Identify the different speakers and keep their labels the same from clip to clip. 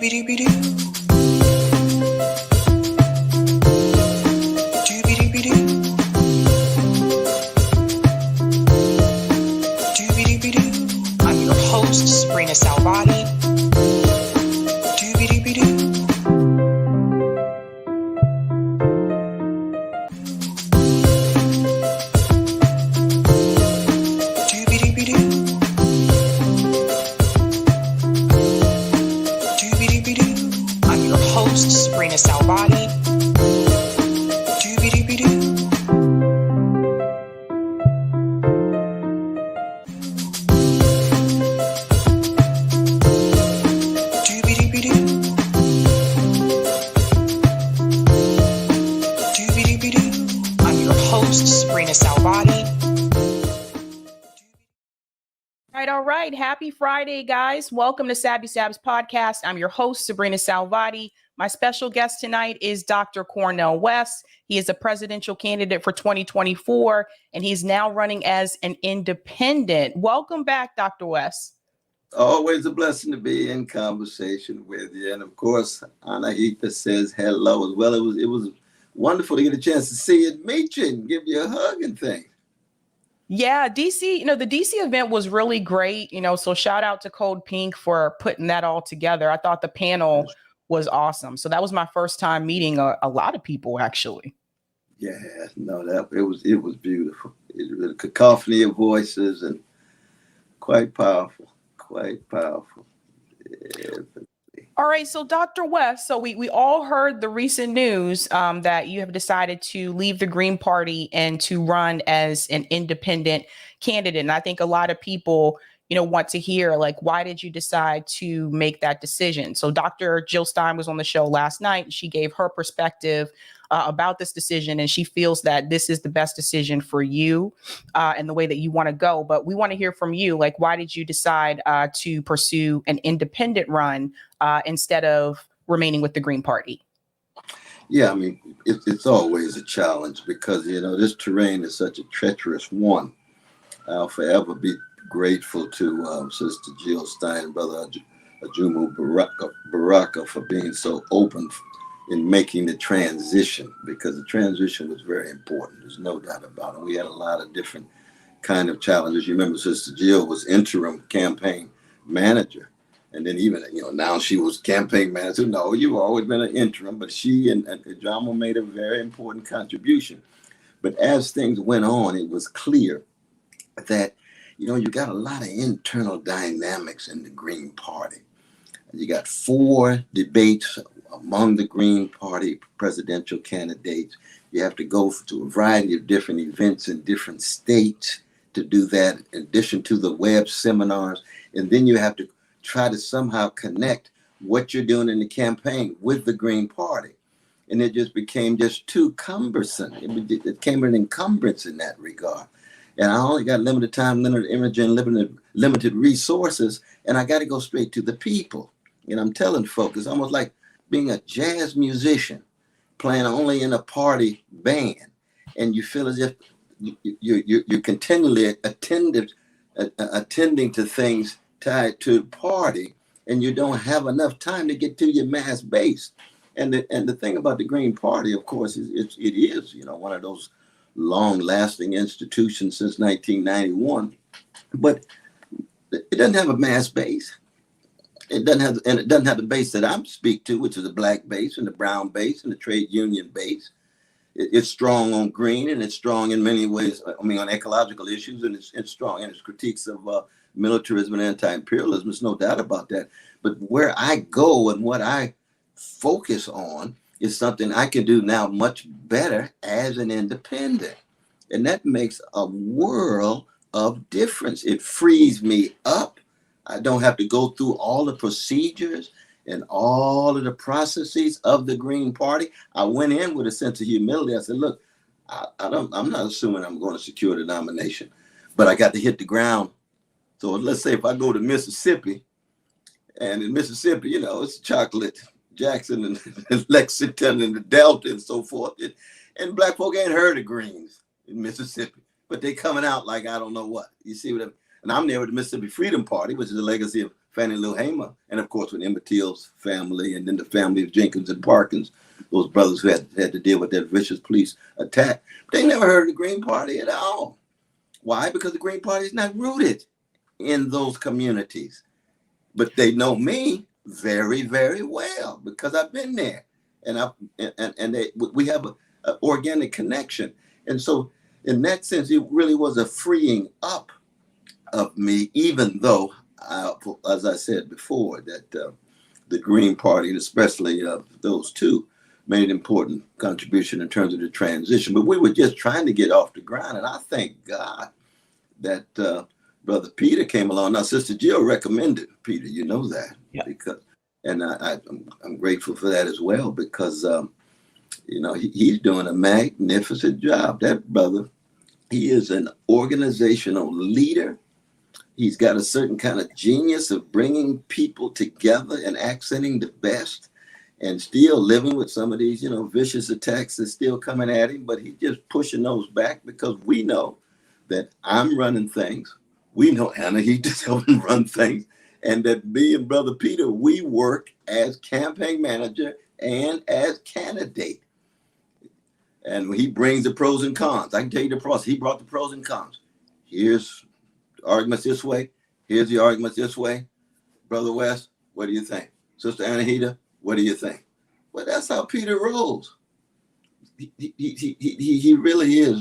Speaker 1: I'm your host, sabrinasalvati. I'm your host, sabrinasalvati. I'm your host, sabrinasalvati. All right. Happy Friday, guys. Welcome to Sab's podcast. I'm your host, Sabrina Salvati. My special guest tonight is Dr. Cornel West. He is a presidential candidate for 2024, and he's now running as an independent. Welcome back, Dr. West.
Speaker 2: Always a blessing to be in conversation with you. And of course, Anahita says hello as well. It was wonderful to get a chance to see you, meet you, and give you a hug and things.
Speaker 1: Yeah, DC, the DC event was really great, so shout out to Cold Pink for putting that all together. I thought the panel was awesome. So that was my first time meeting a lot of people, actually.
Speaker 2: Yeah, no, it was beautiful. It was a cacophony of voices and quite powerful. Yeah.
Speaker 1: All right. So Dr. West, so we all heard the recent news that you have decided to leave the Green Party and to run as an independent candidate. And I think a lot of people, want to hear, like, why did you decide to make that decision? So Dr. Jill Stein was on the show last night. She gave her perspective about this decision, and she feels that this is the best decision for you and the way that you want to go. But we want to hear from you. Like, why did you decide to pursue an independent run instead of remaining with the Green Party?
Speaker 2: Yeah, I mean, it's always a challenge because, this terrain is such a treacherous one. I'll forever be grateful to Sister Jill Stein, Brother Ajumu Baraka for being so open in making the transition, because the transition was very important. There's no doubt about it. We had a lot of different kind of challenges. You remember Sister Jill was interim campaign manager. And then even, now she was campaign manager. No, you've always been an interim, but she and Jama made a very important contribution. But as things went on, it was clear that, you got a lot of internal dynamics in the Green Party. You got 4 debates among the Green Party presidential candidates. You have to go to a variety of different events in different states to do that, in addition to the web seminars. And then you have to try to somehow connect what you're doing in the campaign with the Green Party. And it just became just too cumbersome. It became an encumbrance in that regard. And I only got limited time, limited energy, and limited resources. And I got to go straight to the people. And I'm telling folks, it's almost like being a jazz musician playing only in a party band. And you feel as if you're continually attending to things tied to the party, and you don't have enough time to get to your mass base. And the thing about the Green Party, of course, is it is one of those long-lasting institutions since 1991, but it doesn't have a mass base. It doesn't have the base that I speak to, which is the black base and the brown base and the trade union base. It's strong on green, and it's strong in many ways. On ecological issues, and it's strong in its critiques of militarism and anti-imperialism. There's no doubt about that. But where I go and what I focus on is something I can do now much better as an independent. And that makes a world of difference. It frees me up. I don't have to go through all the procedures and all of the processes of the Green Party. I went in with a sense of humility. I said, look, I'm not assuming I'm going to secure the nomination, but I got to hit the ground. So let's say if I go to Mississippi, and in Mississippi, it's chocolate Jackson and Lexington and the Delta and so forth. And black folk ain't heard of greens in Mississippi, but they coming out like I don't know what. You see what I mean? And I'm there with the Mississippi Freedom Party, which is a legacy of Fannie Lou Hamer, and of course with Emmett Till's family, and then the family of Jenkins and Parkins, those brothers who had to deal with that vicious police attack. They never heard of the Green Party at all. Why? Because the Green Party is not rooted in those communities. But they know me very, very well because I've been there, and we have a organic connection. And so, in that sense, it really was a freeing up of me, even though, as I said before, that the Green Party, and especially those two, made an important contribution in terms of the transition. But we were just trying to get off the ground, and I thank God that Brother Peter came along. Now, Sister Jill recommended Peter, you know that, because, and I'm grateful for that as well, because he's doing a magnificent job. That brother, he is an organizational leader. He's got a certain kind of genius of bringing people together and accenting the best, and still living with some of these, vicious attacks that's still coming at him. But he's just pushing those back, because we know that I'm running things. We know Anna, he just helping run things. And that me and Brother Peter, we work as campaign manager and as candidate. And he brings the pros and cons. I can tell you the pros. He brought the pros and cons. Here's the arguments this way. Here's the arguments this way. Brother West, what do you think? Sister Anahita, what do you think? Well, that's how Peter rolls. He really is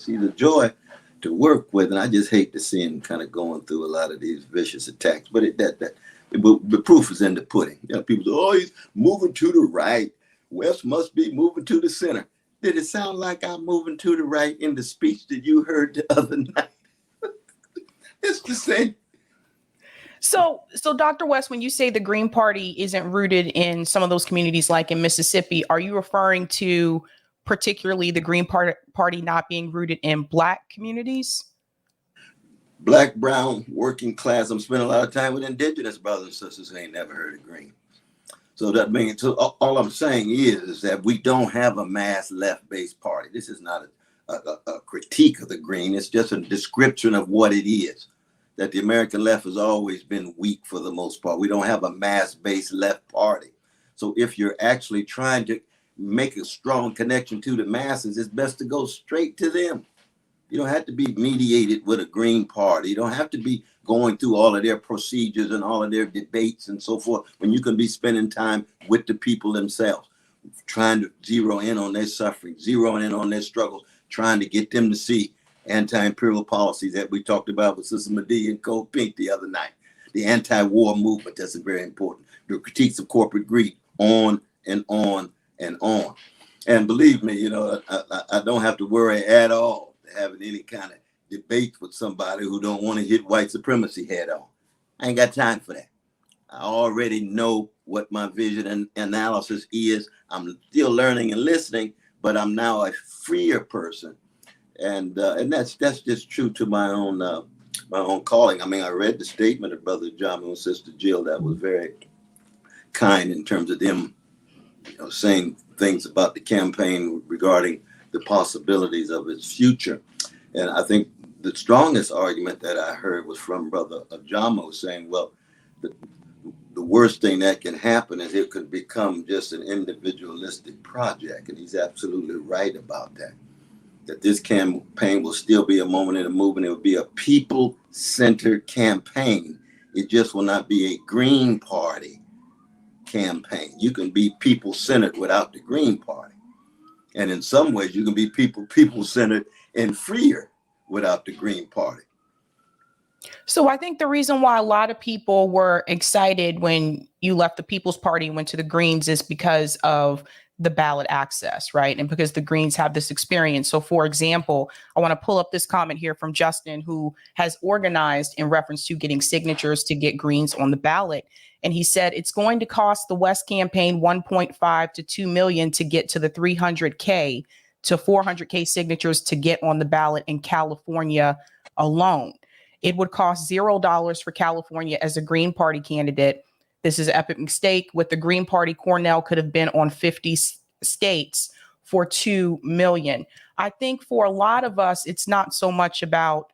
Speaker 2: he's a joy to work with, and I just hate to see him kind of going through a lot of these vicious attacks. But the proof is in the pudding. People say, "Oh, he's moving to the right. West must be moving to the center." Did it sound like I'm moving to the right in the speech that you heard the other night? It's the same.
Speaker 1: So Dr. West, when you say the Green Party isn't rooted in some of those communities, like in Mississippi, are you referring to particularly the Green Party not being rooted in Black communities?
Speaker 2: Black, brown, working class. I'm spending a lot of time with indigenous brothers and sisters who ain't never heard of Green. So that means, all I'm saying is that we don't have a mass left-based party. This is not a critique of the Green. It's just a description of what it is. That the American left has always been weak for the most part. We don't have a mass-based left party. So if you're actually trying to make a strong connection to the masses, it's best to go straight to them. You don't have to be mediated with a Green Party. You don't have to be going through all of their procedures and all of their debates and so forth, when you can be spending time with the people themselves, trying to zero in on their suffering, zeroing in on their struggles, trying to get them to see anti-imperial policies that we talked about with Sister Medea and Cole Pink the other night. The anti-war movement, that's very important. The critiques of corporate greed, on and on and on. And believe me, I don't have to worry at all having any kind of debate with somebody who don't want to hit white supremacy head on. I ain't got time for that. I already know what my vision and analysis is. I'm still learning and listening, but I'm now a freer person. And that's just true to my own calling. I mean, I read the statement of Brother John and Sister Jill that was very kind in terms of them, saying things about the campaign regarding the possibilities of its future. And I think the strongest argument that I heard was from Brother Ajamo saying, well, the worst thing that can happen is it could become just an individualistic project. And he's absolutely right about that. That this campaign will still be a moment in a movement. It will be a people-centered campaign. It just will not be a Green Party campaign. You can be people-centered without the Green Party. And in some ways, you can be people-centered and freer without the Green Party.
Speaker 1: So I think the reason why a lot of people were excited when you left the People's Party and went to the Greens is because of the ballot access, right? And because the Greens have this experience. So for example, I want to pull up this comment here from Justin, who has organized in reference to getting signatures to get Greens on the ballot. And he said, it's going to cost the West campaign 1.5 to 2 million to get to the 300K to 400K signatures to get on the ballot in California alone. It would cost $0 for California as a Green Party candidate. This is an epic mistake. With the Green Party, Cornel could have been on 50 states for $2 million. I think for a lot of us, it's not so much about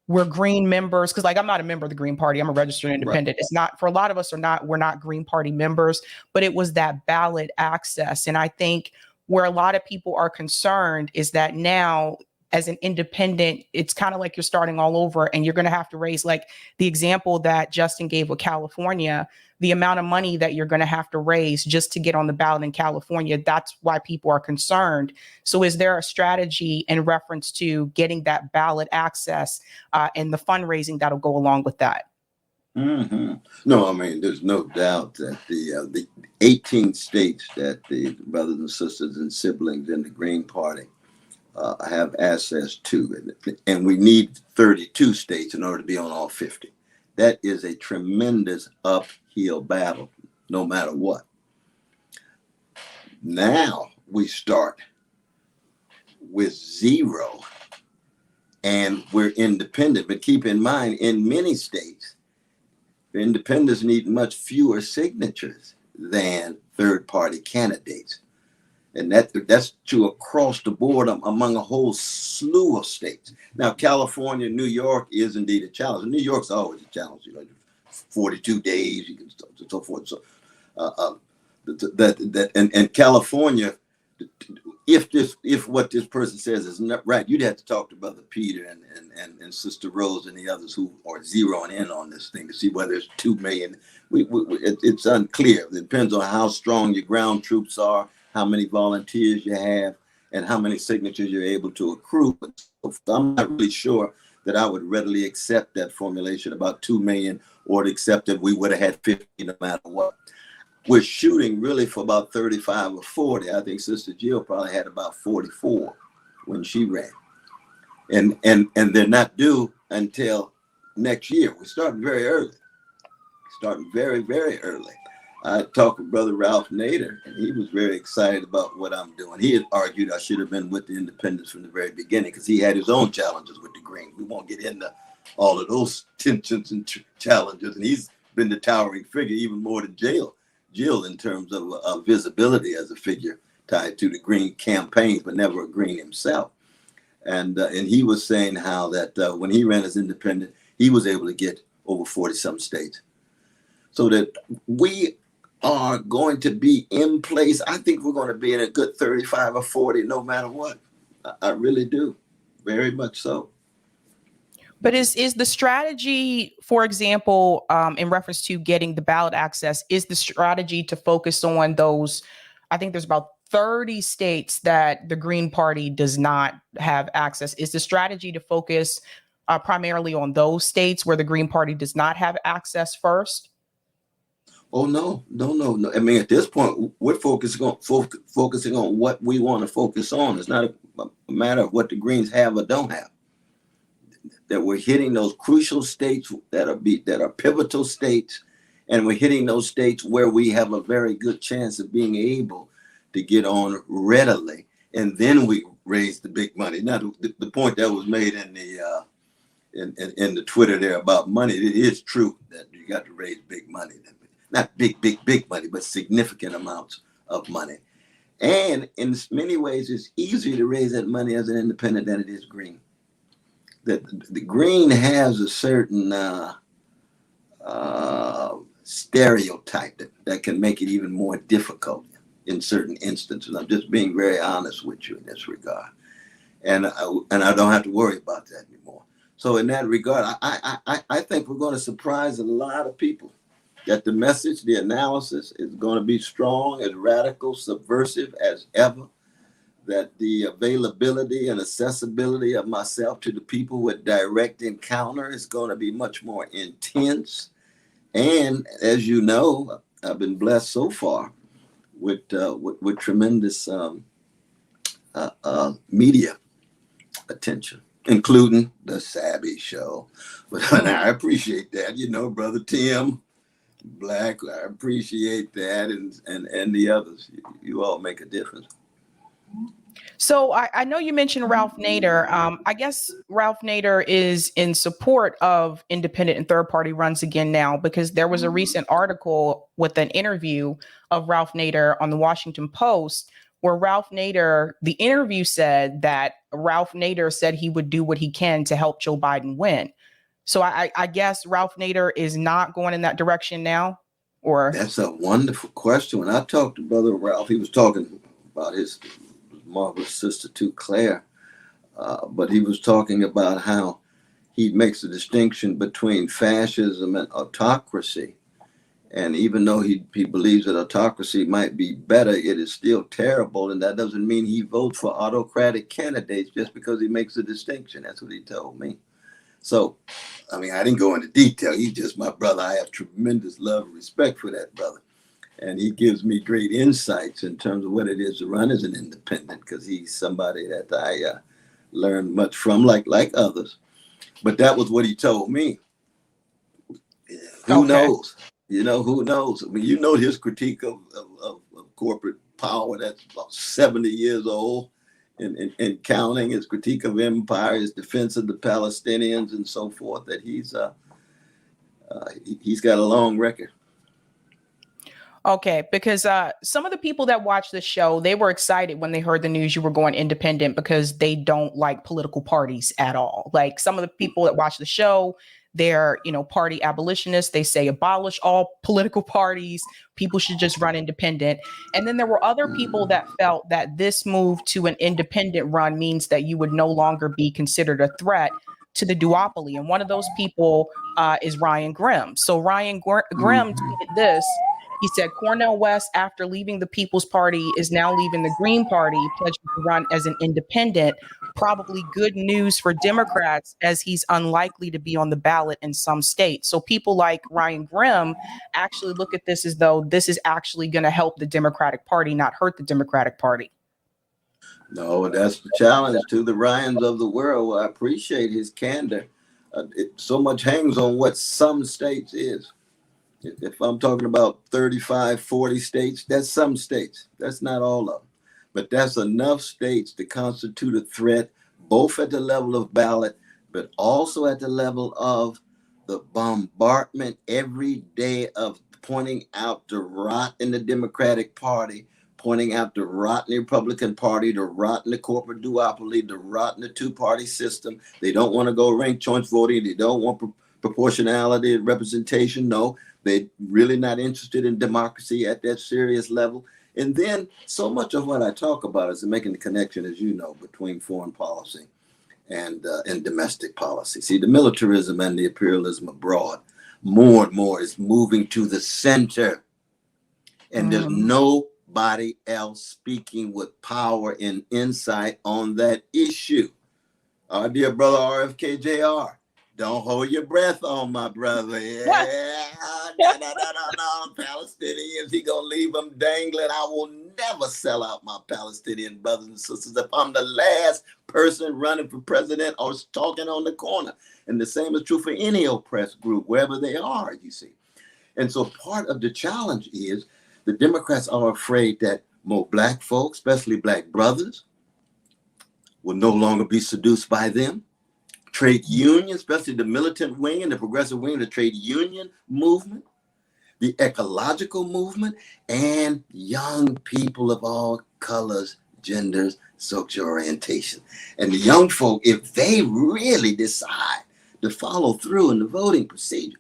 Speaker 1: we're Green members, because like I'm not a member of the Green Party. I'm a registered independent. Right. It's not, for a lot of us we're not Green Party members, but it was that ballot access. And I think where a lot of people are concerned is that now as an independent, it's kind of like you're starting all over, and you're going to have to raise, like the example that Justin gave with California, the amount of money that you're going to have to raise just to get on the ballot in California. That's why people are concerned. So is there a strategy in reference to getting that ballot access and the fundraising that'll go along with that?
Speaker 2: Mm-hmm. No, I mean, there's no doubt that the 18 states that the brothers and sisters and siblings in the Green Party have access to, and we need 32 states in order to be on all 50. That is a tremendous uphill battle, no matter what. Now we start with 0, and we're independent. But keep in mind, in many states, the independents need much fewer signatures than third-party candidates. And that's true across the board among a whole slew of states. Now, California, New York is indeed a challenge. New York's always a challenge. 42 days, you can so forth. So and California, if what this person says is not right, you'd have to talk to Brother Peter and Sister Rose and the others who are zeroing in on this thing to see whether it's 2 million. It's unclear. It depends on how strong your ground troops are, how many volunteers you have, and how many signatures you're able to accrue. I'm not really sure that I would readily accept that formulation about 2 million, or to accept that we would have had 50 no matter what. We're shooting really for about 35 or 40. I think Sister Jill probably had about 44 when she ran. And they're not due until next year. We're starting very early. Starting very, very early. I talked with Brother Ralph Nader, and he was very excited about what I'm doing. He had argued I should have been with the independents from the very beginning because he had his own challenges with the Green. We won't get into all of those tensions and challenges. And he's been the towering figure, even more than Jill in terms of visibility as a figure tied to the Green campaigns, but never a Green himself. And he was saying how that when he ran as independent, he was able to get over 40-some states. So that we are going to be in place. I think we're going to be in a good 35 or 40, no matter what. I really do. Very much so.
Speaker 1: But is the strategy, for example, in reference to getting the ballot access, is the strategy to focus on those? I think there's about 30 states that the Green Party does not have access. Is the strategy to focus primarily on those states where the Green Party does not have access first?
Speaker 2: Oh, no. I mean, at this point, we're focusing on what we want to focus on. It's not a matter of what the Greens have or don't have. That we're hitting those crucial states that are pivotal states, and we're hitting those states where we have a very good chance of being able to get on readily, and then we raise the big money. Now, the point that was made in the Twitter there about money, it is true that you got to raise big money. Not big money, but significant amounts of money. And in many ways, it's easier to raise that money as an independent than it is Green. The Green has a certain stereotype that can make it even more difficult in certain instances. I'm just being very honest with you in this regard. And I don't have to worry about that anymore. So in that regard, I think we're going to surprise a lot of people. That the message, the analysis is going to be strong, as radical, subversive as ever. That the availability and accessibility of myself to the people with direct encounter is going to be much more intense. And as you know, I've been blessed so far with tremendous media attention, including the Sabby show. But I appreciate that, Brother Tim Black, I appreciate that, and the others. You all make a difference.
Speaker 1: So I know you mentioned Ralph Nader. I guess Ralph Nader is in support of independent and third party runs again now, because there was a recent article with an interview of Ralph Nader on the Washington Post, where Ralph Nader, the interview said that Ralph Nader said he would do what he can to help Joe Biden win. So I guess Ralph Nader is not going in that direction now, or
Speaker 2: That's a wonderful question. When I talked to Brother Ralph, he was talking about his marvelous sister too, Claire, but he was talking about how he makes a distinction between fascism and autocracy. And even though he believes that autocracy might be better, it is still terrible. And that doesn't mean he votes for autocratic candidates just because he makes a distinction. That's what he told me. So, I mean, I didn't go into detail. He's just my brother. I have tremendous love and respect for that brother. And he gives me great insights in terms of what it is to run as an independent, because he's somebody that I learned much from, like others. But that was what he told me. Who knows? You know, who knows? I mean, you know his critique of corporate power that's about 70 years old and counting, his critique of empire, his defense of the Palestinians and so forth, that he's got a long record.
Speaker 1: Okay, because some of the people that watch the show, they were excited when they heard the news you were going independent because they don't like political parties at all. Like some of the people that watch the show, they're, party abolitionists. They say abolish all political parties. People should just run independent. And then there were other people that felt that this move to an independent run means that you would no longer be considered a threat to the duopoly. And one of those people is Ryan Grimm. So Ryan Grimm tweeted this. He said, Cornel West, after leaving the People's Party, is now leaving the Green Party, pledging to run as an independent. Probably good news for Democrats, as he's unlikely to be on the ballot in some states. So people like Ryan Grimm actually look at this as though this is actually going to help the Democratic Party, not hurt the Democratic Party.
Speaker 2: No, that's the challenge to the Ryans of the world. I appreciate his candor. So much hangs on what some states is. If I'm talking about 35, 40 states, that's some states. That's not all of them. But that's enough states to constitute a threat, both at the level of ballot, but also at the level of the bombardment every day of pointing out the rot in the Democratic Party, pointing out the rot in the Republican Party, the rot in the corporate duopoly, the rot in the two-party system. They don't want to go ranked choice voting. They don't want proportionality and representation. No. They're really not interested in democracy at that serious level. And then so much of what I talk about is making the connection, as you know, between foreign policy and domestic policy. See, the militarism and the imperialism abroad, more and more, is moving to the center. And there's nobody else speaking with power and insight on that issue. Our dear brother RFK Jr., don't hold your breath on my brother. Yeah. No. Palestinians, he gonna leave them dangling. I will never sell out my Palestinian brothers and sisters if I'm the last person running for president or talking on the corner. And the same is true for any oppressed group, wherever they are, you see. And so part of the challenge is the Democrats are afraid that more black folks, especially black brothers, will no longer be seduced by them. Trade unions, especially the militant wing and the progressive wing of the trade union movement, the ecological movement, and young people of all colors, genders, sexual orientation. And the young folk, if they really decide to follow through in the voting procedure,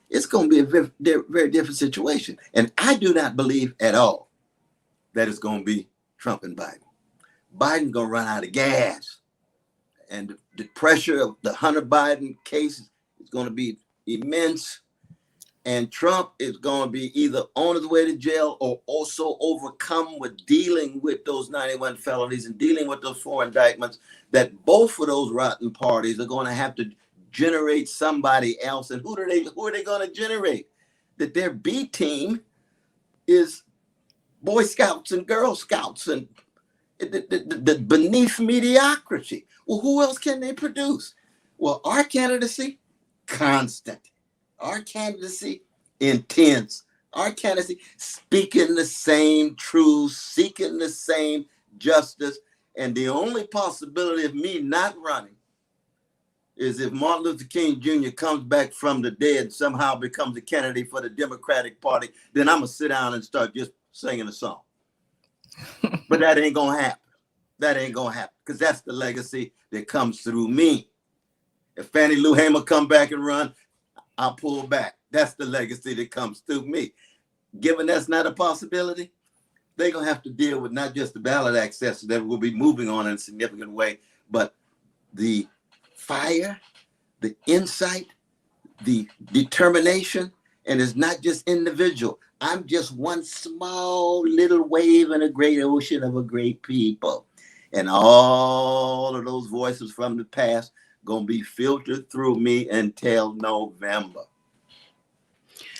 Speaker 2: it's going to be a very, very different situation. And I do not believe at all that it's going to be Trump and Biden. Biden's going to run out of gas. And the pressure of the Hunter Biden case is going to be immense. And Trump is going to be either on his way to jail or also overcome with dealing with those 91 felonies and dealing with those 4 indictments, that both of those rotten parties are going to have to generate somebody else. And who are they going to generate? That their B team is Boy Scouts and Girl Scouts and the beneath mediocrity. Well, who else can they produce? Well, our candidacy, constant. Our candidacy, intense. Our candidacy, speaking the same truth, seeking the same justice. And the only possibility of me not running is if Martin Luther King Jr. comes back from the dead, somehow becomes a candidate for the Democratic Party, then I'm going to sit down and start just singing a song. But that ain't going to happen. That ain't going to happen, because that's the legacy that comes through me. If Fannie Lou Hamer come back and run, I'll pull back. That's the legacy that comes through me. Given that's not a possibility, they're going to have to deal with not just the ballot access that will be moving on in a significant way, but the fire, the insight, the determination, and it's not just individual. I'm just one small little wave in a great ocean of a great people. And all of those voices from the past going to be filtered through me until November.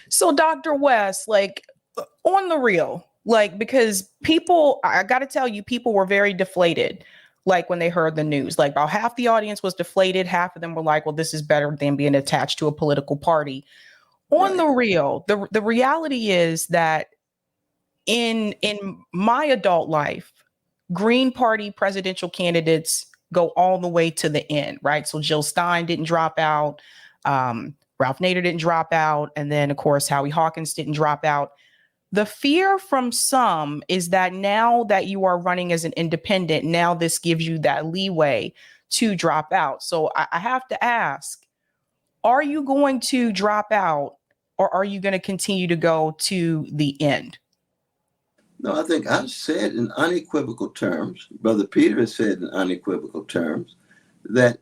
Speaker 1: So, Dr. West, like on the real, like, because people, I got to tell you, people were very deflated. Like when they heard the news, like about half the audience was deflated. Half of them were like, well, this is better than being attached to a political party. On the real, the reality is that in my adult life, Green Party presidential candidates go all the way to the end, right? So Jill Stein didn't drop out. Ralph Nader didn't drop out. And then, of course, Howie Hawkins didn't drop out. The fear from some is that now that you are running as an independent, now this gives you that leeway to drop out. So I have to ask, are you going to drop out or are you going to continue to go to the end?
Speaker 2: No, I think I've said in unequivocal terms, Brother Peter has said in unequivocal terms, that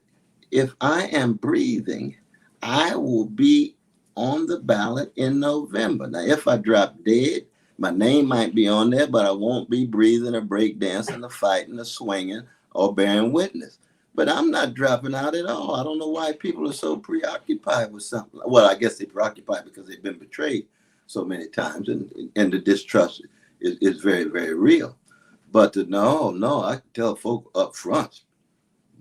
Speaker 2: if I am breathing, I will be on the ballot in November. Now, if I drop dead, my name might be on there, but I won't be breathing or breakdancing or fighting or swinging or bearing witness. But I'm not dropping out at all. I don't know why people are so preoccupied with something. Well, I guess they're preoccupied because they've been betrayed so many times, and the distrust is very, very real. But no, I can tell folk up front,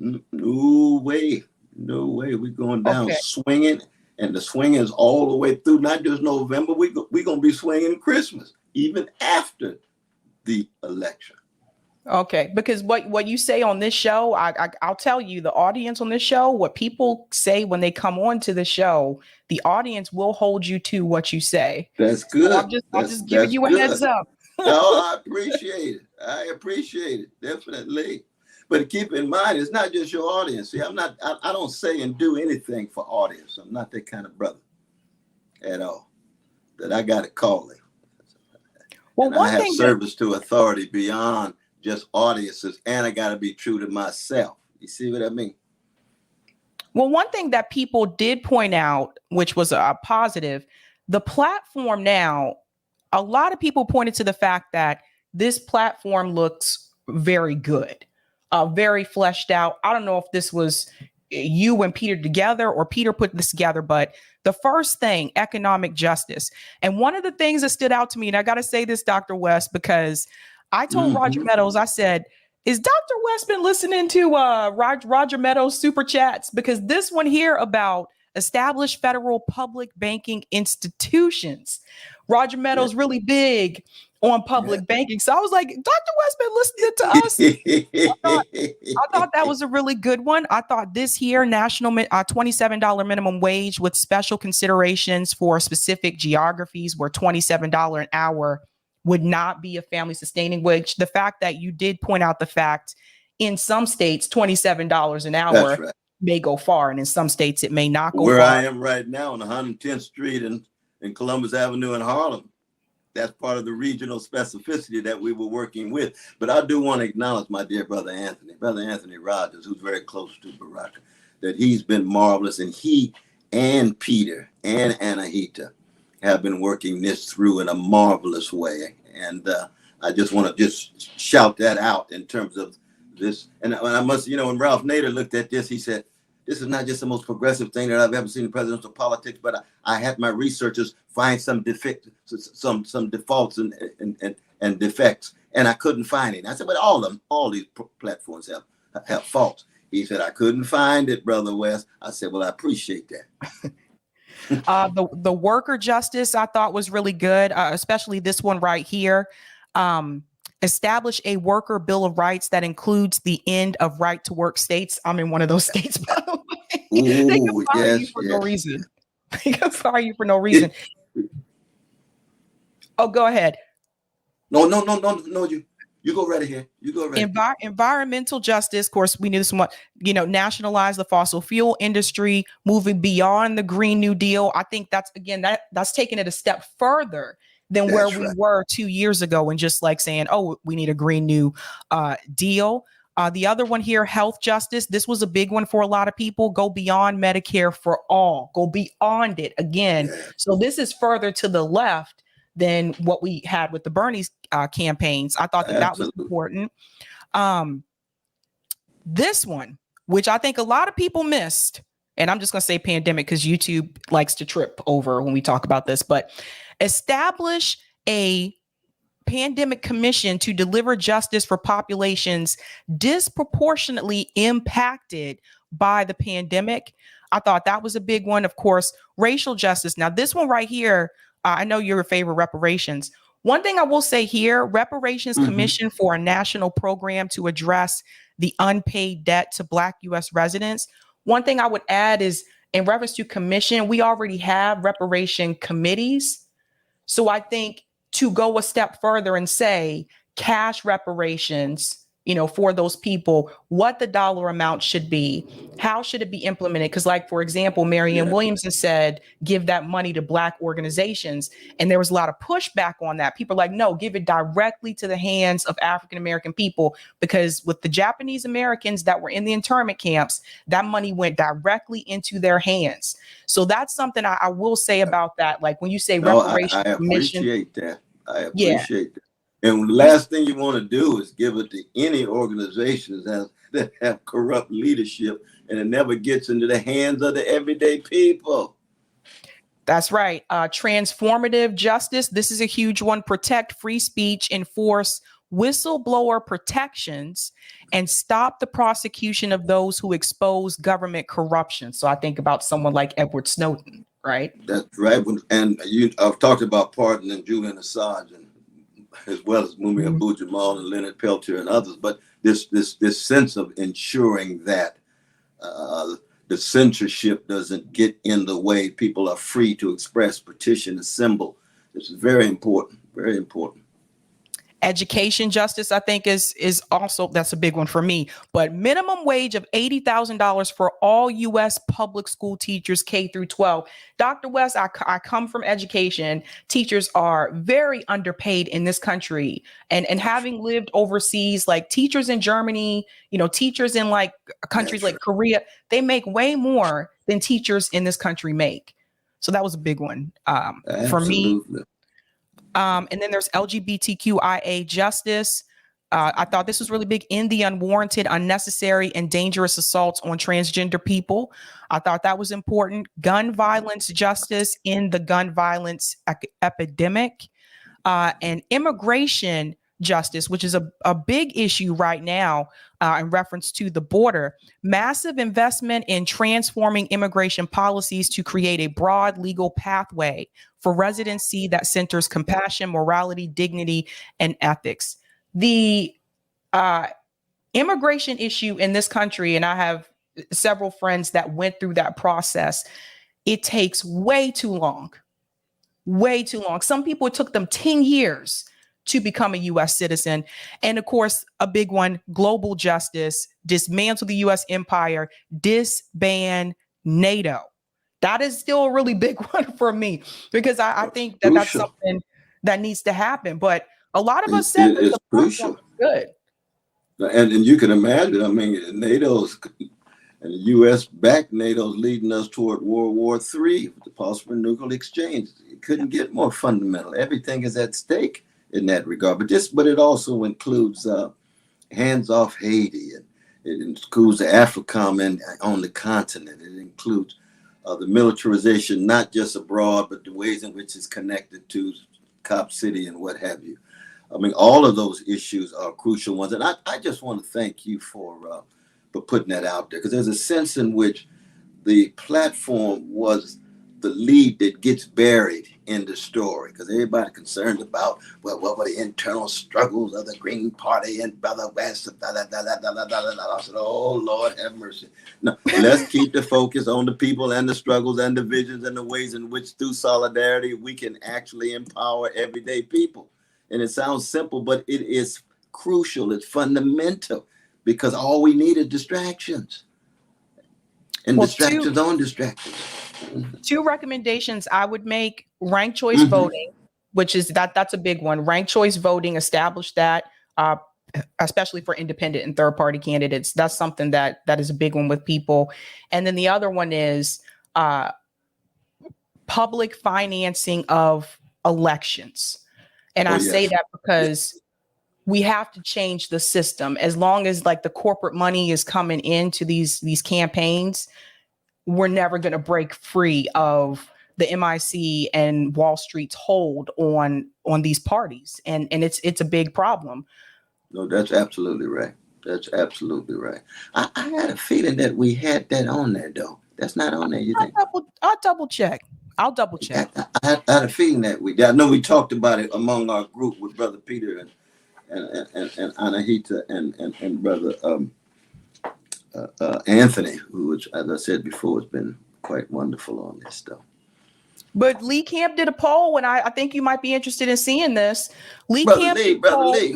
Speaker 2: no way, we're going down swinging. And the swing is all the way through, not just November. We're going to be swinging Christmas, even after the election.
Speaker 1: Okay, because what you say on this show, I'll tell you, the audience on this show, what people say when they come on to the show, the audience will hold you to what you say.
Speaker 2: That's good.
Speaker 1: So I'm just giving you a heads up.
Speaker 2: No, I appreciate it. Definitely. But keep in mind, it's not just your audience. See, I don't say and do anything for audience. I'm not that kind of brother at all. That I got a calling. Well, and I have service to authority beyond just audiences, and I got to be true to myself. You see what I mean?
Speaker 1: Well, one thing that people did point out, which was a positive, the platform now, a lot of people pointed to the fact that this platform looks very good. Very fleshed out. I don't know if this was you and Peter together or Peter put this together, but the first thing, economic justice. And one of the things that stood out to me, and I got to say this, Dr. West, because I told Roger Meadows, I said, is Dr. West been listening to Roger Meadows super chats? Because this one here about established federal public banking institutions, Roger Meadows really big on public banking. So I was like, Dr. West been listening to us. I thought that was a really good one. I thought this here, national $27 minimum wage with special considerations for specific geographies where $27 an hour would not be a family sustaining wage. The fact that you did point out the fact in some states, $27 an hour may go far. And in some states, it may not go far.
Speaker 2: Where I am right now on 110th Street in Columbus Avenue in Harlem. That's part of the regional specificity that we were working with. But I do want to acknowledge my dear brother Anthony Rogers, who's very close to Barack, that he's been marvelous. And he and Peter and Anahita have been working this through in a marvelous way. And I just want to just shout that out in terms of this. And I must, when Ralph Nader looked at this, he said, this is not just the most progressive thing that I've ever seen in presidential politics, but I had my researchers find some defaults and defects, and I couldn't find it. I said, but all these platforms have faults. He said, I couldn't find it, Brother West. I said, well, I appreciate that.
Speaker 1: The worker justice I thought was really good, especially this one right here. Establish a worker bill of rights that includes the end of right to work states. I'm in one of those states, by the way. They can fire you for no reason. They can fire you for no reason. Oh, go ahead.
Speaker 2: No, you. You go right ahead. You go right ahead.
Speaker 1: Environmental justice, of course, we knew this one, nationalize the fossil fuel industry, moving beyond the Green New Deal. I think that's, again, that's taking it a step further than where
Speaker 2: That's
Speaker 1: we
Speaker 2: right.
Speaker 1: were 2 years ago, and just like saying, oh, we need a Green New Deal. The other one here, health justice. This was a big one for a lot of people. Go beyond Medicare for all. Go beyond it again.
Speaker 2: Yeah,
Speaker 1: So this is further to the left than what we had with the Bernie's campaigns. I thought that was
Speaker 2: absolutely.
Speaker 1: important. This one, which I think a lot of people missed, and I'm just going to say pandemic because YouTube likes to trip over when we talk about this, but establish a pandemic commission to deliver justice for populations disproportionately impacted by the pandemic. I thought that was a big one. Of course, racial justice. Now, this one right here, I know your favorite, reparations. One thing I will say here, reparations commission for a national program to address the unpaid debt to Black U.S. residents. One thing I would add is, in reference to commission, we already have reparation committees. So I think to go a step further and say cash reparations, for those people, what the dollar amount should be, how should it be implemented? Because, like, for example, Marianne Williamson said, give that money to Black organizations. And there was a lot of pushback on that. People are like, no, give it directly to the hands of African-American people, because with the Japanese Americans that were in the internment camps, that money went directly into their hands. So that's something I will say about that. Like, when you say reparation
Speaker 2: I
Speaker 1: commission,
Speaker 2: appreciate that. I
Speaker 1: yeah,
Speaker 2: appreciate that. And the last thing you want to do is give it to any organizations that have corrupt leadership, and it never gets into the hands of the everyday people.
Speaker 1: that's right. Transformative justice. This is a huge one. Protect free speech, enforce whistleblower protections, and stop the prosecution of those who expose government corruption. So I think about someone like Edward Snowden, right?
Speaker 2: That's right. And I've talked about pardoning Julian Assange, and as well as Mumia Abu-Jamal and Leonard Peltier and others. But this sense of ensuring that the censorship doesn't get in the way, people are free to express, petition, assemble. This is very important. Very important.
Speaker 1: Education justice, I think, is also, that's a big one for me. But minimum wage of $80,000 for all U.S. public school teachers K through 12. Dr. West, I come from education. Teachers are very underpaid in this country. And having lived overseas, like teachers in Germany, teachers in like countries like Korea, they make way more than teachers in this country make. So that was a big one for me. And then there's LGBTQIA justice. I thought this was really big. In the unwarranted, unnecessary, and dangerous assaults on transgender people. I thought that was important. Gun violence justice in the gun violence epidemic. And immigration justice, which is a big issue right now in reference to the border. Massive investment in transforming immigration policies to create a broad legal pathway for residency that centers compassion, morality, dignity, and ethics. The immigration issue in this country, and I have several friends that went through that process, it takes way too long. Way too long. Some people, it took them 10 years to become a U.S. citizen. And of course, a big one, global justice, dismantle the U.S. empire, disband NATO. That is still a really big one for me, because I think that that's something that needs to happen. But a lot of us said that the platform is good.
Speaker 2: And you can imagine, I mean, NATO's and the U.S. backed NATO's leading us toward World War III with the possible nuclear exchange. It couldn't get more fundamental. Everything is at stake in that regard. But it also includes hands off Haiti, and it includes the AFRICOM on the continent. It includes the militarization, not just abroad, but the ways in which it's connected to Cop City and what have you. I mean, all of those issues are crucial ones. And I just want to thank you for putting that out there, because there's a sense in which the platform was the lead that gets buried in the story, because everybody concerned about, well, what were the internal struggles of the Green Party and Brother West? I said, oh, Lord have mercy. No, let's keep the focus on the people and the struggles and the visions and the ways in which through solidarity we can actually empower everyday people. And it sounds simple, but it is crucial. It's fundamental because all we need is distractions and
Speaker 1: Well,
Speaker 2: distractions on distractions.
Speaker 1: two recommendations I would make: ranked choice voting, which is that's a big one. Ranked choice voting, establish that, especially for independent and third party candidates. That's something that is a big one with people. And then the other one is public financing of elections. And I say that because we have to change the system. As long as like the corporate money is coming into these campaigns, we're never going to break free of the MIC and Wall Street's hold on these parties. And it's a big problem.
Speaker 2: No, that's absolutely right. That's absolutely right. I had a feeling that we had that on there, though. That's not on there, you think?
Speaker 1: I'll double check.
Speaker 2: I had a feeling that I know we talked about it among our group with Brother Peter and Anahita and Brother Anthony, who, as I said before, has been quite wonderful on this stuff.
Speaker 1: But Lee Camp did a poll, and I think you might be interested in seeing this.
Speaker 2: Brother Lee,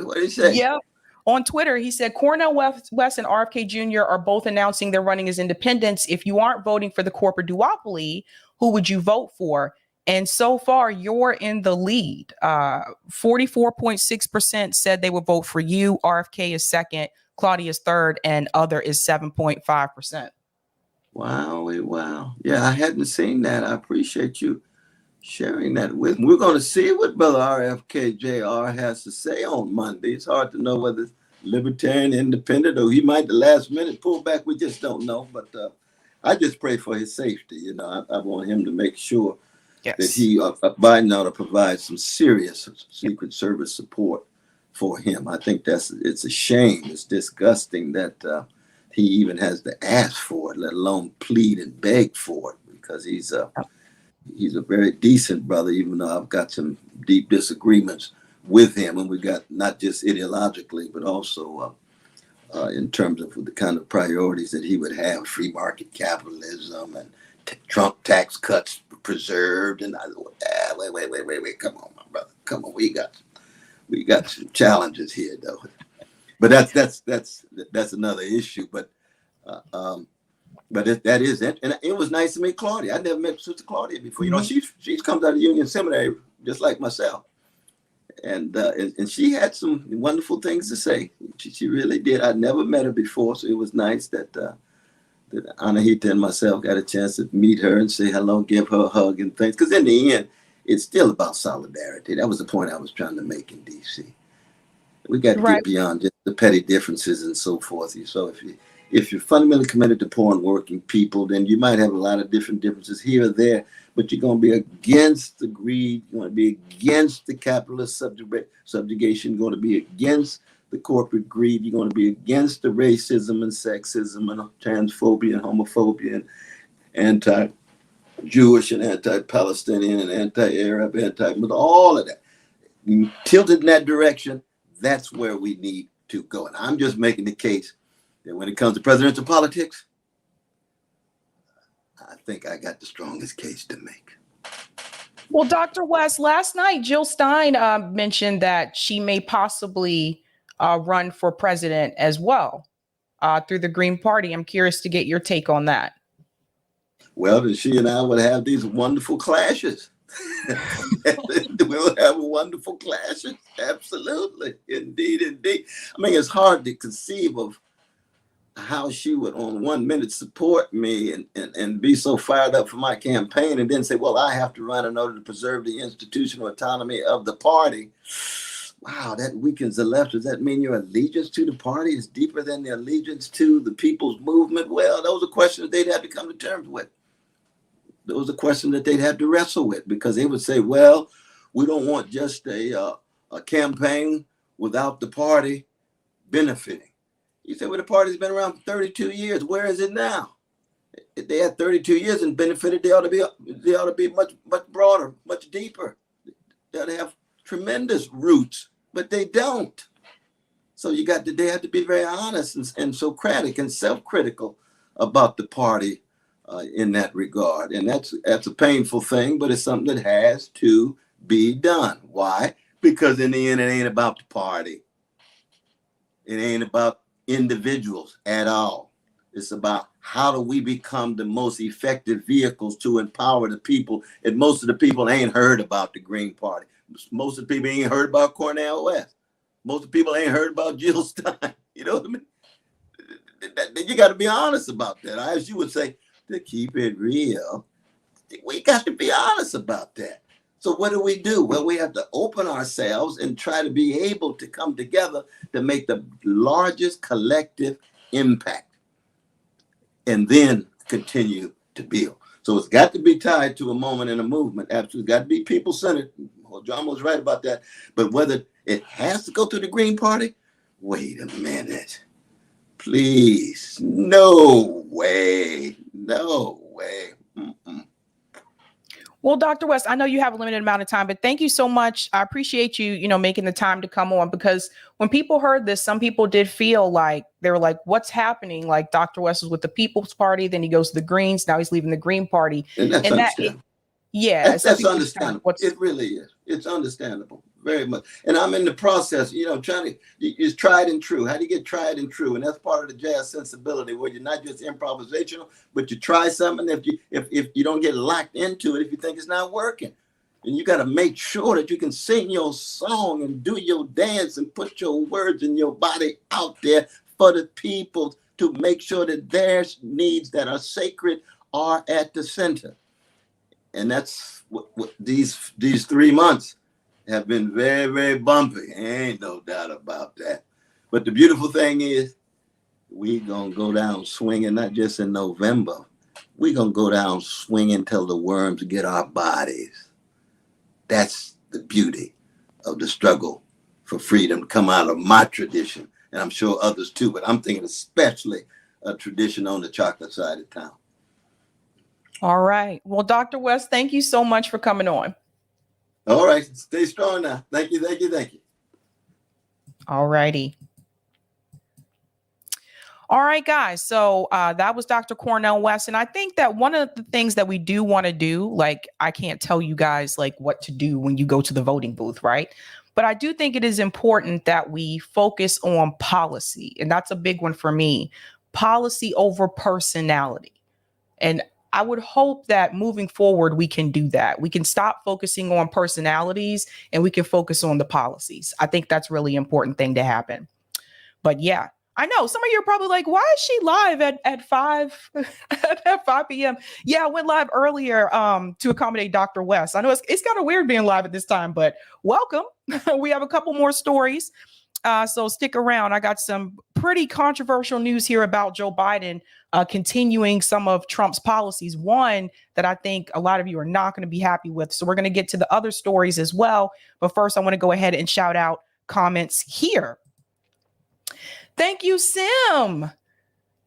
Speaker 2: what did he say?
Speaker 1: Yeah. On Twitter, he said Cornel West and RFK Jr. are both announcing they're running as independents. If you aren't voting for the corporate duopoly, who would you vote for? And so far, you're in the lead. 44.6% said they would vote for you. RFK is second. Claudia's third. And other is 7.5%.
Speaker 2: Wow. Yeah, I hadn't seen that. I appreciate you sharing that with me. We're going to see what Brother RFK Jr. has to say on Monday. It's hard to know whether it's libertarian, independent, or he might the last minute pull back. We just don't know. But I just pray for his safety. You know, I want him to make sure that he, Biden ought to provide some serious Secret Service support for him. I think it's a shame. It's disgusting that he even has to ask for it, let alone plead and beg for it, because he's a very decent brother, even though I've got some deep disagreements with him. And we got not just ideologically, but also in terms of the kind of priorities that he would have, free market capitalism and Trump tax cuts preserved. And wait, come on, my brother. Come on, we got some challenges here, though. But that's another issue. But that is it. And it was nice to meet Claudia. I never met Sister Claudia before. You know, she's comes out of Union Seminary just like myself, and she had some wonderful things to say. She really did. I'd never met her before, so it was nice that Anahita and myself got a chance to meet her and say hello, give her a hug and things. Because in the end, it's still about solidarity. That was the point I was trying to make in D.C. We got to get beyond just the petty differences and so forth. So if you're fundamentally committed to poor and working people, then you might have a lot of different differences here or there, but you're going to be against the greed. You're going to be against the capitalist subjugation. You're going to be against the corporate greed. You're going to be against the racism and sexism and transphobia and homophobia and anti-Jewish and anti-Palestinian and anti-Arab, with all of that. Tilted in that direction, that's where we need to go. And I'm just making the case that when it comes to presidential politics, I think I got the strongest case to make.
Speaker 1: Well, Dr. West, last night, Jill Stein mentioned that she may possibly run for president as well through the Green Party. I'm curious to get your take on that.
Speaker 2: Well, then she and I would have these wonderful clashes. We'll have wonderful clashes. Absolutely. Indeed. I mean, it's hard to conceive of how she would on 1 minute support me and be so fired up for my campaign and then say, well, I have to run in order to preserve the institutional autonomy of the party. Wow, that weakens the left. Does that mean your allegiance to the party is deeper than the allegiance to the people's movement? Well, those are questions they'd have to come to terms with. Those are questions that they'd have to wrestle with, because they would say, well, we don't want just a campaign without the party benefiting. You say, well, the party's been around for 32 years. Where is it now? If they had 32 years and benefited, they ought to be much broader, much deeper. They ought to have tremendous roots, but they don't. So they have to be very honest and Socratic and self-critical about the party in that regard. And that's a painful thing, but it's something that has to be done. Why? Because in the end, it ain't about the party. It ain't about individuals at all. It's about how do we become the most effective vehicles to empower the people. And most of the people ain't heard about the Green Party. Most of the people ain't heard about Cornel West. Most of the people ain't heard about Jill Stein. You know what I mean? You got to be honest about that. As you would say, to keep it real, we got to be honest about that. So what do? Well, we have to open ourselves and try to be able to come together to make the largest collective impact and then continue to build. So it's got to be tied to a moment and a movement. Absolutely. It's got to be people-centered. Well, John was right about that. But whether it has to go through the Green Party, wait a minute. Please. No way. No way. Mm-mm.
Speaker 1: Well, Dr. West, I know you have a limited amount of time, but thank you so much. I appreciate you, making the time to come on, because when people heard this, some people did feel like they were like, what's happening? Like Dr. West was with the People's Party, then he goes to the Greens. Now he's leaving the Green Party.
Speaker 2: And that's understandable. That's understandable. It really is. It's understandable. Very much. And I'm in the process, trying to, it's tried and true. How do you get tried and true? And that's part of the jazz sensibility, where you're not just improvisational, but you try something. If you don't get locked into it, if you think it's not working, and you got to make sure that you can sing your song and do your dance and put your words and your body out there for the people, to make sure that their needs that are sacred are at the center. And that's what these 3 months have been very, very bumpy. Ain't no doubt about that. But the beautiful thing is, we going to go down swinging, not just in November. We going to go down swinging till the worms get our bodies. That's the beauty of the struggle for freedom, come out of my tradition. And I'm sure others too, but I'm thinking especially a tradition on the chocolate side of town.
Speaker 1: All right. Well, Dr. West, thank you so much for coming on.
Speaker 2: All right. Stay strong now. Thank you.
Speaker 1: All righty. All right, guys. So that was Dr. Cornel West. And I think that one of the things that we do want to do, like, I can't tell you guys like what to do when you go to the voting booth, right? But I do think it is important that we focus on policy. And that's a big one for me. Policy over personality. And I would hope that moving forward, we can do that. We can stop focusing on personalities and we can focus on the policies. I think that's really important thing to happen. But yeah, I know some of you are probably like, why is she live at 5 at 5 p.m.? Yeah, I went live earlier to accommodate Dr. West. I know it's kind of weird being live at this time, but welcome. We have a couple more stories. So stick around. I got some pretty controversial news here about Joe Biden continuing some of Trump's policies. One that I think a lot of you are not going to be happy with. So we're going to get to the other stories as well. But first, I want to go ahead and shout out comments here. Thank you, Sim.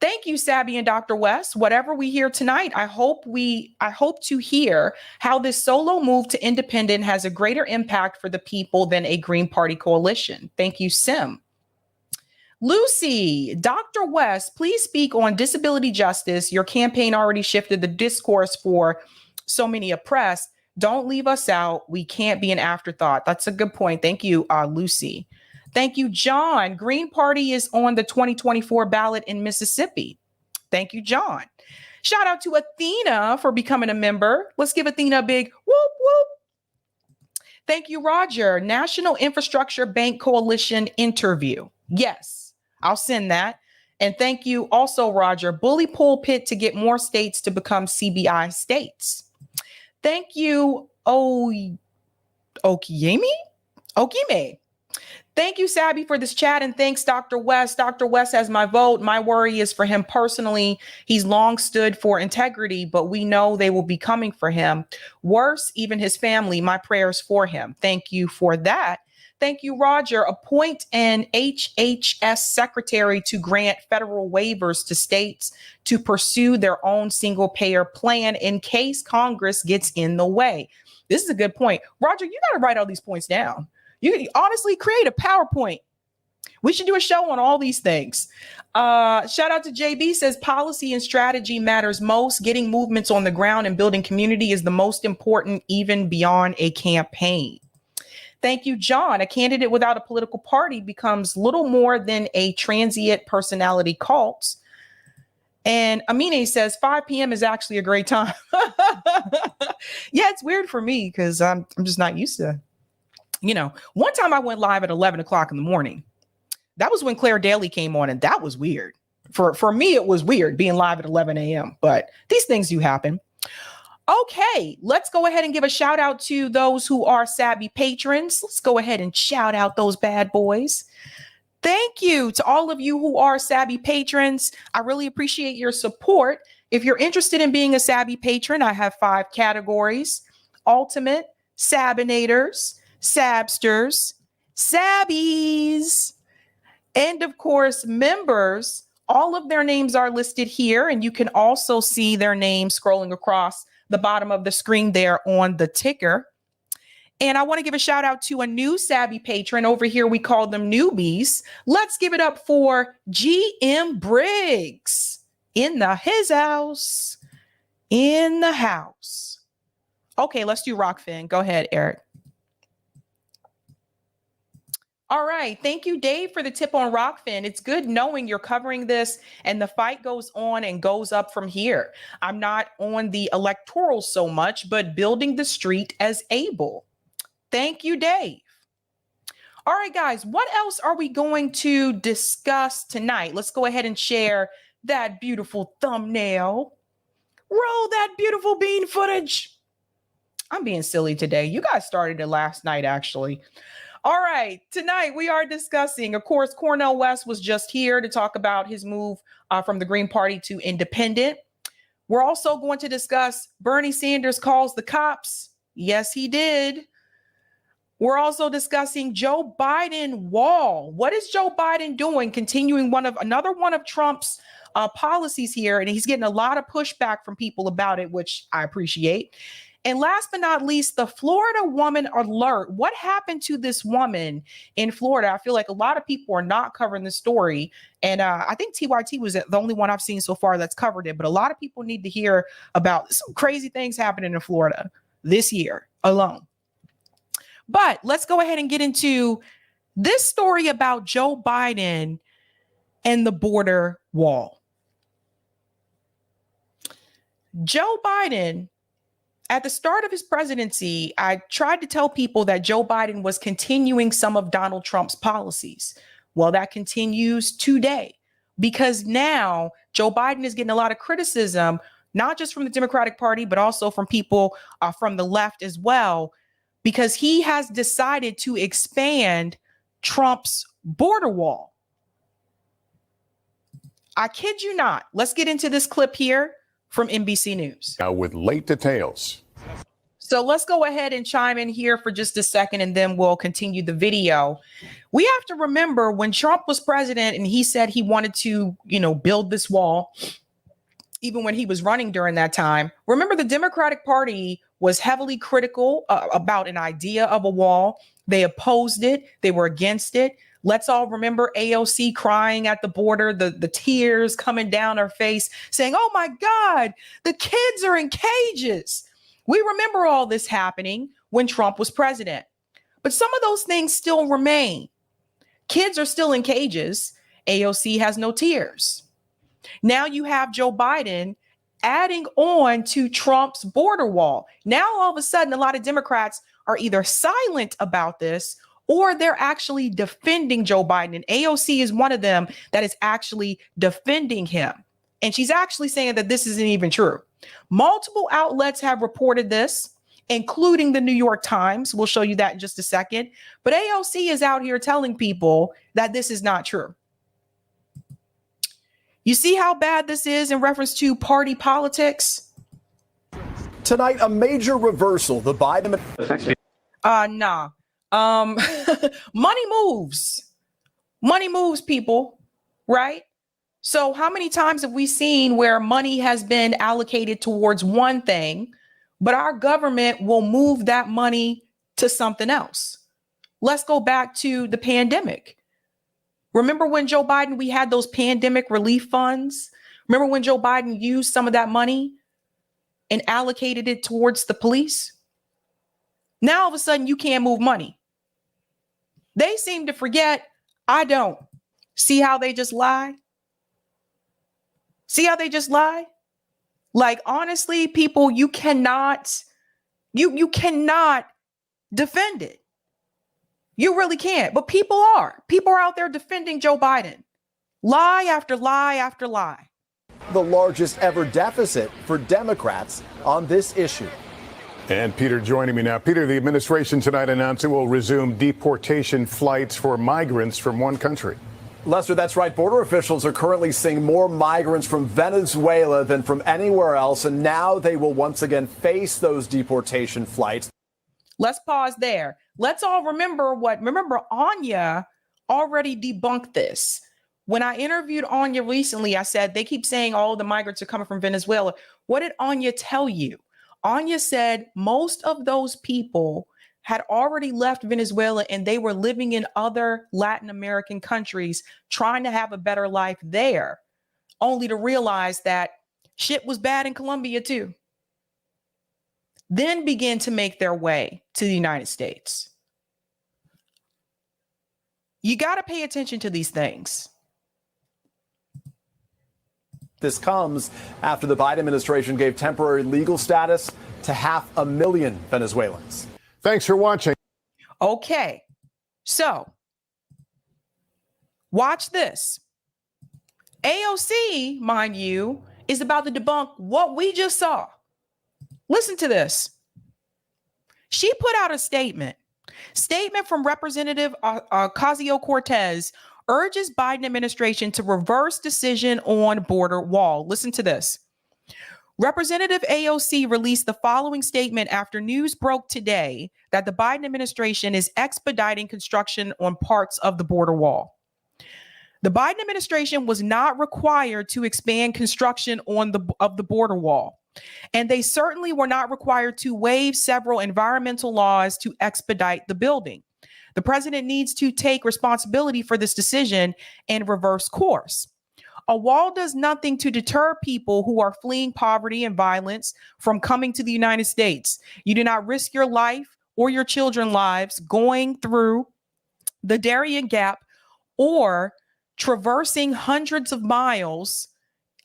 Speaker 1: Thank you, Sabby and Dr. West. Whatever we hear tonight, I hope to hear how this solo move to independent has a greater impact for the people than a Green Party coalition. Thank you, Sim. Lucy, Dr. West, please speak on disability justice. Your campaign already shifted the discourse for so many oppressed. Don't leave us out. We can't be an afterthought. That's a good point. Thank you, Lucy. Thank you, John. Green Party is on the 2024 ballot in Mississippi. Thank you, John. Shout out to Athena for becoming a member. Let's give Athena a big whoop, whoop. Thank you, Roger. National Infrastructure Bank Coalition interview. Yes, I'll send that. And thank you also, Roger. Bully pulpit to get more states to become CBI states. Thank you, Okime. Thank you, Sabby, for this chat. And thanks, Dr. West. Dr. West has my vote. My worry is for him personally. He's long stood for integrity, but we know they will be coming for him. Worse, even his family. My prayers for him. Thank you for that. Thank you, Roger. Appoint an HHS secretary to grant federal waivers to states to pursue their own single payer plan in case Congress gets in the way. This is a good point. Roger, you got to write all these points down. You honestly create a PowerPoint. We should do a show on all these things. Shout out to JB, says policy and strategy matters most. Getting movements on the ground and building community is the most important, even beyond a campaign. Thank you, John. A candidate without a political party becomes little more than a transient personality cult. And Amine says 5 p.m. is actually a great time. Yeah, it's weird for me because I'm just not used to, one time I went live at 11 o'clock in the morning. That was when Claire Daly came on, and that was weird. For me, it was weird being live at 11 a.m., but these things do happen. Okay, let's go ahead and give a shout out to those who are Sabby patrons. Let's go ahead and shout out those bad boys. Thank you to all of you who are Sabby patrons. I really appreciate your support. If you're interested in being a Sabby patron, I have 5 categories: Ultimate, Sabinators, Sabsters, Sabbies, and of course, members. All of their names are listed here, and you can also see their names scrolling across the bottom of the screen there on the ticker. And I want to give a shout out to a new Sabby patron. Over here, we call them newbies. Let's give it up for GM Briggs in his house. In the house. Okay, let's do Rockfin. Go ahead, Eric. All right. Thank you, Dave, for the tip on Rockfin. It's good knowing you're covering this and the fight goes on and goes up from here. I'm not on the electoral so much, but building the street as able. Thank you, Dave. All right, guys, what else are we going to discuss tonight? Let's go ahead and share that beautiful thumbnail. Roll that beautiful bean footage. I'm being silly today. You guys started it last night, actually. All right, tonight we are discussing, of course, Cornel West was just here to talk about his move from the Green Party to independent. We're also going to discuss Bernie Sanders calls the cops. Yes, he did. We're also discussing Joe Biden wall. What is Joe Biden doing? Continuing another one of Trump's policies here, and he's getting a lot of pushback from people about it, which I appreciate. And last but not least, the Florida woman alert. What happened to this woman in Florida? I feel like a lot of people are not covering the story. And I think TYT was the only one I've seen so far that's covered it. But a lot of people need to hear about some crazy things happening in Florida this year alone. But let's go ahead and get into this story about Joe Biden and the border wall. Joe Biden, at the start of his presidency, I tried to tell people that Joe Biden was continuing some of Donald Trump's policies. Well, that continues today because now Joe Biden is getting a lot of criticism, not just from the Democratic Party, but also from people from the left as well, because he has decided to expand Trump's border wall. I kid you not. Let's get into this clip here from NBC News.
Speaker 3: Now with late details.
Speaker 1: So let's go ahead and chime in here for just a second, and then we'll continue the video. We have to remember when Trump was president and he said he wanted to, build this wall, even when he was running during that time. Remember, the Democratic Party was heavily critical about an idea of a wall. They opposed it. They were against it. Let's all remember AOC crying at the border, the tears coming down her face, saying, "Oh my God, the kids are in cages." We remember all this happening when Trump was president. But some of those things still remain. Kids are still in cages. AOC has no tears. Now you have Joe Biden adding on to Trump's border wall. Now, all of a sudden, a lot of Democrats are either silent about this or they're actually defending Joe Biden. And AOC is one of them that is actually defending him. And she's actually saying that this isn't even true. Multiple outlets have reported this, including the New York Times. We'll show you that in just a second. But AOC is out here telling people that this is not true. You see how bad this is in reference to party politics?
Speaker 4: Tonight, a major reversal. The Biden...
Speaker 1: Money moves. Money moves, people, right? So how many times have we seen where money has been allocated towards one thing, but our government will move that money to something else? Let's go back to the pandemic. Remember when Joe Biden, we had those pandemic relief funds? Remember when Joe Biden used some of that money and allocated it towards the police? Now, all of a sudden, you can't move money. They seem to forget. I don't. See how they just lie? See how they just lie? Like, honestly, people, you cannot defend it. You really can't. But people are. People are out there defending Joe Biden. Lie after lie after lie.
Speaker 4: The largest ever deficit for Democrats on this issue.
Speaker 3: And Peter joining me now. Peter, the administration tonight announced it will resume deportation flights for migrants from one country.
Speaker 4: Lester, that's right. Border officials are currently seeing more migrants from Venezuela than from anywhere else, and now they will once again face those deportation flights.
Speaker 1: Let's pause there. Let's all remember Anya already debunked this. When I interviewed Anya recently, I said they keep saying all the migrants are coming from Venezuela. What did Anya tell you? Anya said most of those people had already left Venezuela and they were living in other Latin American countries trying to have a better life there, only to realize that shit was bad in Colombia too. Then begin to make their way to the United States. You got to pay attention to these things.
Speaker 4: This comes after the Biden administration gave temporary legal status to 500,000 Venezuelans.
Speaker 3: Thanks for watching.
Speaker 1: Okay, so watch this. AOC, mind you, is about to debunk what we just saw. Listen to this. She put out a statement from Representative Ocasio-Cortez urges Biden administration to reverse decision on border wall. Listen to this. Representative AOC released the following statement after news broke today that the Biden administration is expediting construction on parts of the border wall. The Biden administration was not required to expand construction of the border wall, and they certainly were not required to waive several environmental laws to expedite the building. The president needs to take responsibility for this decision and reverse course. A wall does nothing to deter people who are fleeing poverty and violence from coming to the United States. You do not risk your life or your children's lives going through the Darien Gap or traversing hundreds of miles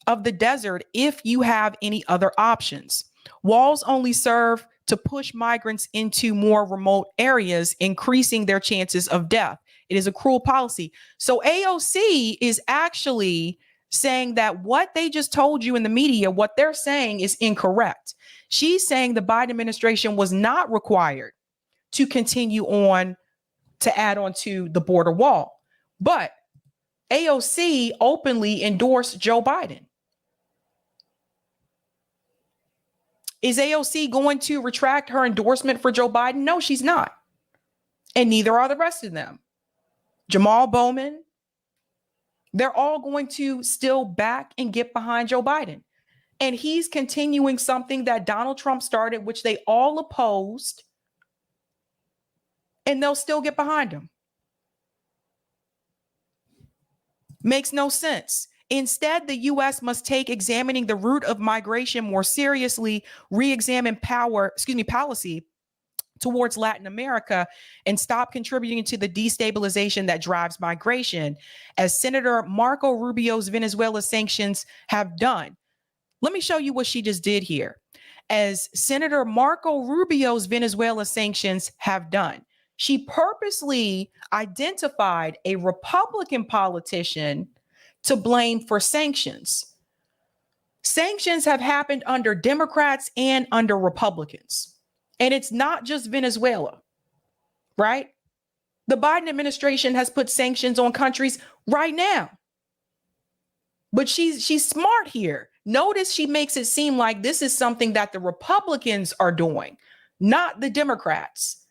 Speaker 1: of the desert if you have any other options. Walls only serve to push migrants into more remote areas, increasing their chances of death. It is a cruel policy. So AOC is actually saying that what they just told you in the media, what they're saying is incorrect. She's saying the Biden administration was not required to continue on to add on to the border wall. But AOC openly endorsed Joe Biden. Is AOC going to retract her endorsement for Joe Biden? No, she's not. And neither are the rest of them. Jamal Bowman, they're all going to still back and get behind Joe Biden. And he's continuing something that Donald Trump started, which they all opposed, and they'll still get behind him. Makes no sense. Instead, the U.S. must take examining the root of migration more seriously, re-examine policy towards Latin America, and stop contributing to the destabilization that drives migration, as Senator Marco Rubio's Venezuela sanctions have done. Let me show you what she just did here. As Senator Marco Rubio's Venezuela sanctions have done, she purposely identified a Republican politician to blame for sanctions. Sanctions have happened under Democrats and under Republicans. And it's not just Venezuela, right? The Biden administration has put sanctions on countries right now. But she's smart here. Notice she makes it seem like this is something that the Republicans are doing, not the Democrats.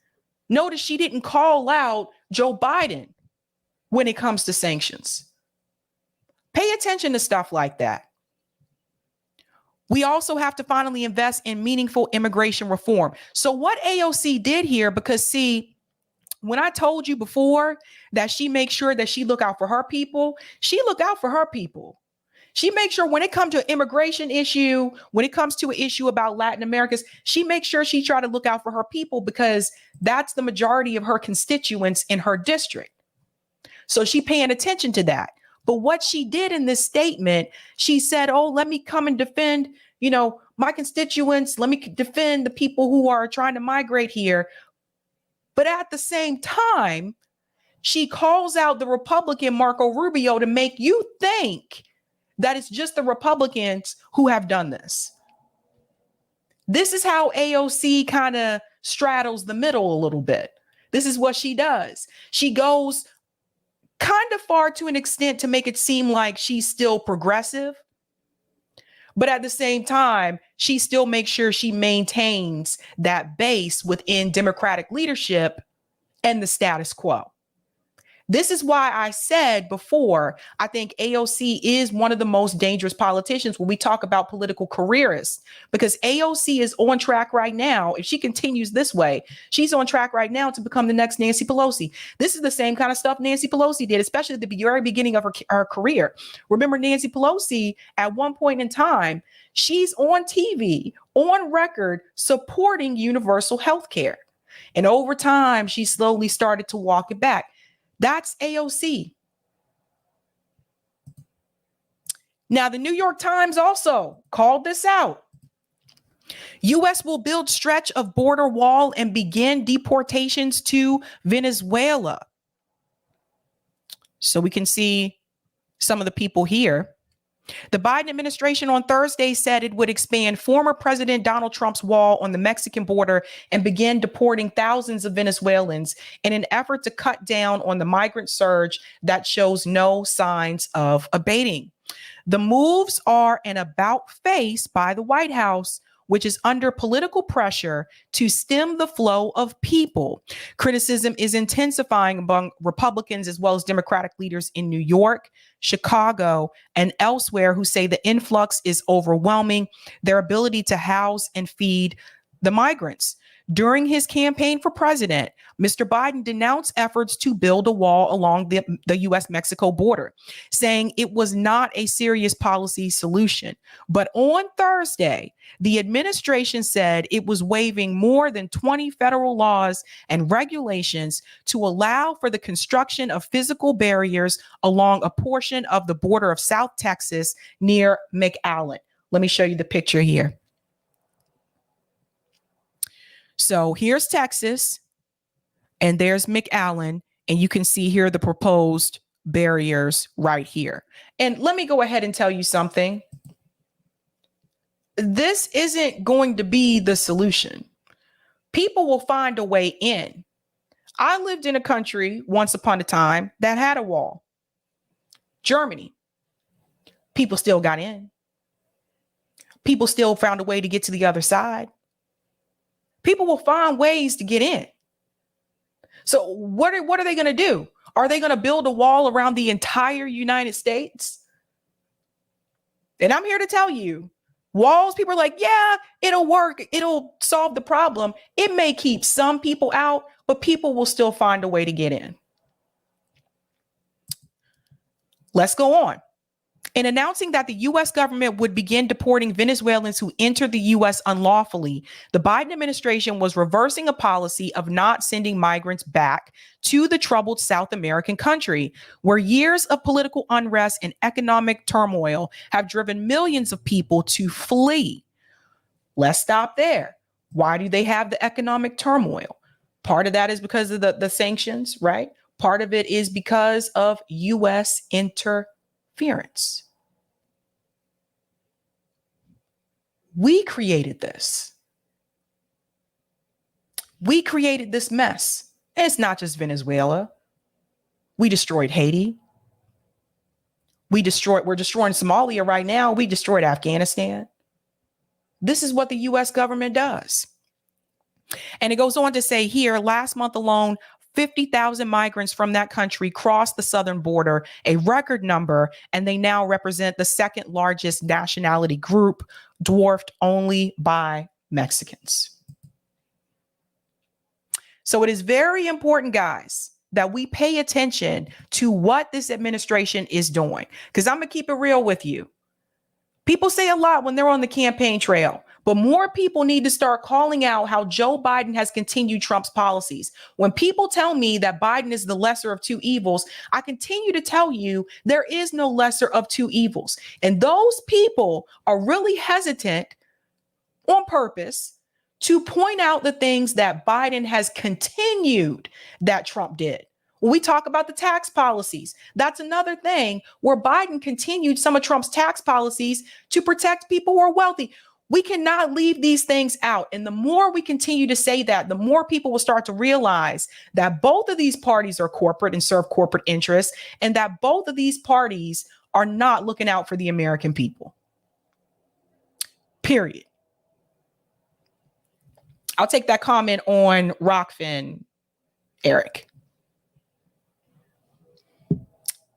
Speaker 1: Notice she didn't call out Joe Biden when it comes to sanctions. Pay attention to stuff like that. We also have to finally invest in meaningful immigration reform. So what AOC did here, because see, when I told you before that she makes sure that she look out for her people, she look out for her people. She makes sure when it comes to an immigration issue, when it comes to an issue about Latin Americans, she makes sure she try to look out for her people because that's the majority of her constituents in her district. So she paying attention to that. But what she did in this statement, she said, oh, let me come and defend, my constituents. Let me defend the people who are trying to migrate here. But at the same time, she calls out the Republican Marco Rubio to make you think that it's just the Republicans who have done this. This is how AOC kind of straddles the middle a little bit. This is what she does. She goes kind of far to an extent to make it seem like she's still progressive. But at the same time, she still makes sure she maintains that base within Democratic leadership and the status quo. This is why I said before, I think AOC is one of the most dangerous politicians when we talk about political careerists, because AOC is on track right now. If she continues this way, she's on track right now to become the next Nancy Pelosi. This is the same kind of stuff Nancy Pelosi did, especially at the very beginning of her career. Remember, Nancy Pelosi, at one point in time, she's on TV, on record, supporting universal health care. And over time, she slowly started to walk it back. That's AOC. Now, the New York Times also called this out. U.S. will build stretch of border wall and begin deportations to Venezuela. So we can see some of the people here. The Biden administration on Thursday said it would expand former President Donald Trump's wall on the Mexican border and begin deporting thousands of Venezuelans in an effort to cut down on the migrant surge that shows no signs of abating. The moves are an about face by the White House, which is under political pressure to stem the flow of people. Criticism is intensifying among Republicans as well as Democratic leaders in New York, Chicago, and elsewhere who say the influx is overwhelming their ability to house and feed the migrants. During his campaign for president, Mr. Biden denounced efforts to build a wall along the U.S.-Mexico border, saying it was not a serious policy solution. But on Thursday, the administration said it was waiving more than 20 federal laws and regulations to allow for the construction of physical barriers along a portion of the border of South Texas near McAllen. Let me show you the picture here. So here's Texas, and there's McAllen, and you can see here the proposed barriers right here. And let me go ahead and tell you something. This isn't going to be the solution. People will find a way in. I lived in a country once upon a time that had a wall. Germany. People still got in. People still found a way to get to the other side. People will find ways to get in. So what are they going to do? Are they going to build a wall around the entire United States? And I'm here to tell you, walls, people are like, yeah, it'll work. It'll solve the problem. It may keep some people out, but people will still find a way to get in. Let's go on. In announcing that the U.S. government would begin deporting Venezuelans who entered the U.S. unlawfully, the Biden administration was reversing a policy of not sending migrants back to the troubled South American country, where years of political unrest and economic turmoil have driven millions of people to flee. Let's stop there. Why do they have the economic turmoil? Part of that is because of the sanctions, right? Part of it is because of U.S. interference. We created this. We created this mess. And it's not just Venezuela. We destroyed Haiti. We're destroying Somalia right now. We destroyed Afghanistan. This is what the U.S. government does. And it goes on to say here, last month alone, 50,000 migrants from that country crossed the southern border, a record number, and they now represent the second largest nationality group, dwarfed only by Mexicans. So it is very important, guys, that we pay attention to what this administration is doing, because I'm going to keep it real with you. People say a lot when they're on the campaign trail, but more people need to start calling out how Joe Biden has continued Trump's policies. When people tell me that Biden is the lesser of two evils, I continue to tell you there is no lesser of two evils. And those people are really hesitant on purpose to point out the things that Biden has continued that Trump did. When we talk about the tax policies, that's another thing where Biden continued some of Trump's tax policies to protect people who are wealthy. We cannot leave these things out. And the more we continue to say that, the more people will start to realize that both of these parties are corporate and serve corporate interests, and that both of these parties are not looking out for the American people. Period. I'll take that comment on Rockfin, Eric.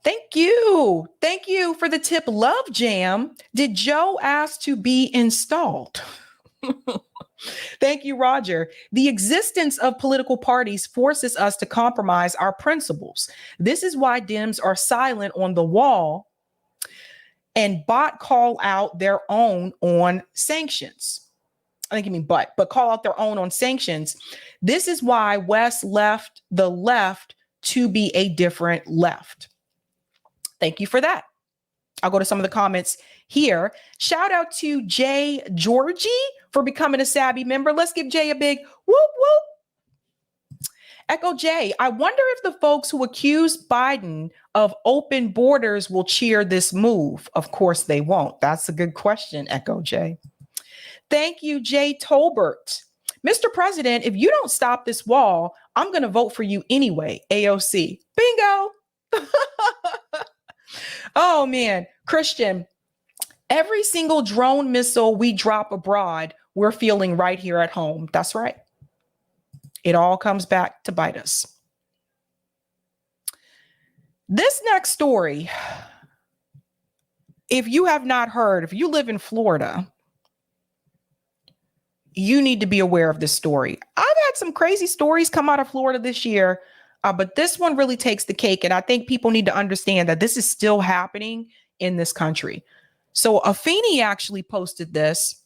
Speaker 1: Thank you. Thank you for the tip. Love Jam. Did Joe ask to be installed? Thank you, Roger. The existence of political parties forces us to compromise our principles. This is why Dems are silent on the wall and bot call out their own on sanctions. I think you mean but call out their own on sanctions. This is why West left the left to be a different left. Thank you for that. I'll go to some of the comments here. Shout out to Jay Georgie for becoming a Sabby member. Let's give Jay a big whoop whoop. Echo J, I wonder if the folks who accuse Biden of open borders will cheer this move. Of course they won't. That's a good question, Echo J. Thank you, Jay Tolbert. Mr. President, if you don't stop this wall, I'm going to vote for you anyway. AOC. Bingo. Oh, man. Christian, every single drone missile we drop abroad, we're feeling right here at home. That's right. It all comes back to bite us. This next story, if you have not heard, if you live in Florida, you need to be aware of this story. I've had some crazy stories come out of Florida this year, but this one really takes the cake. And I think people need to understand that this is still happening in this country. So Afeni actually posted this.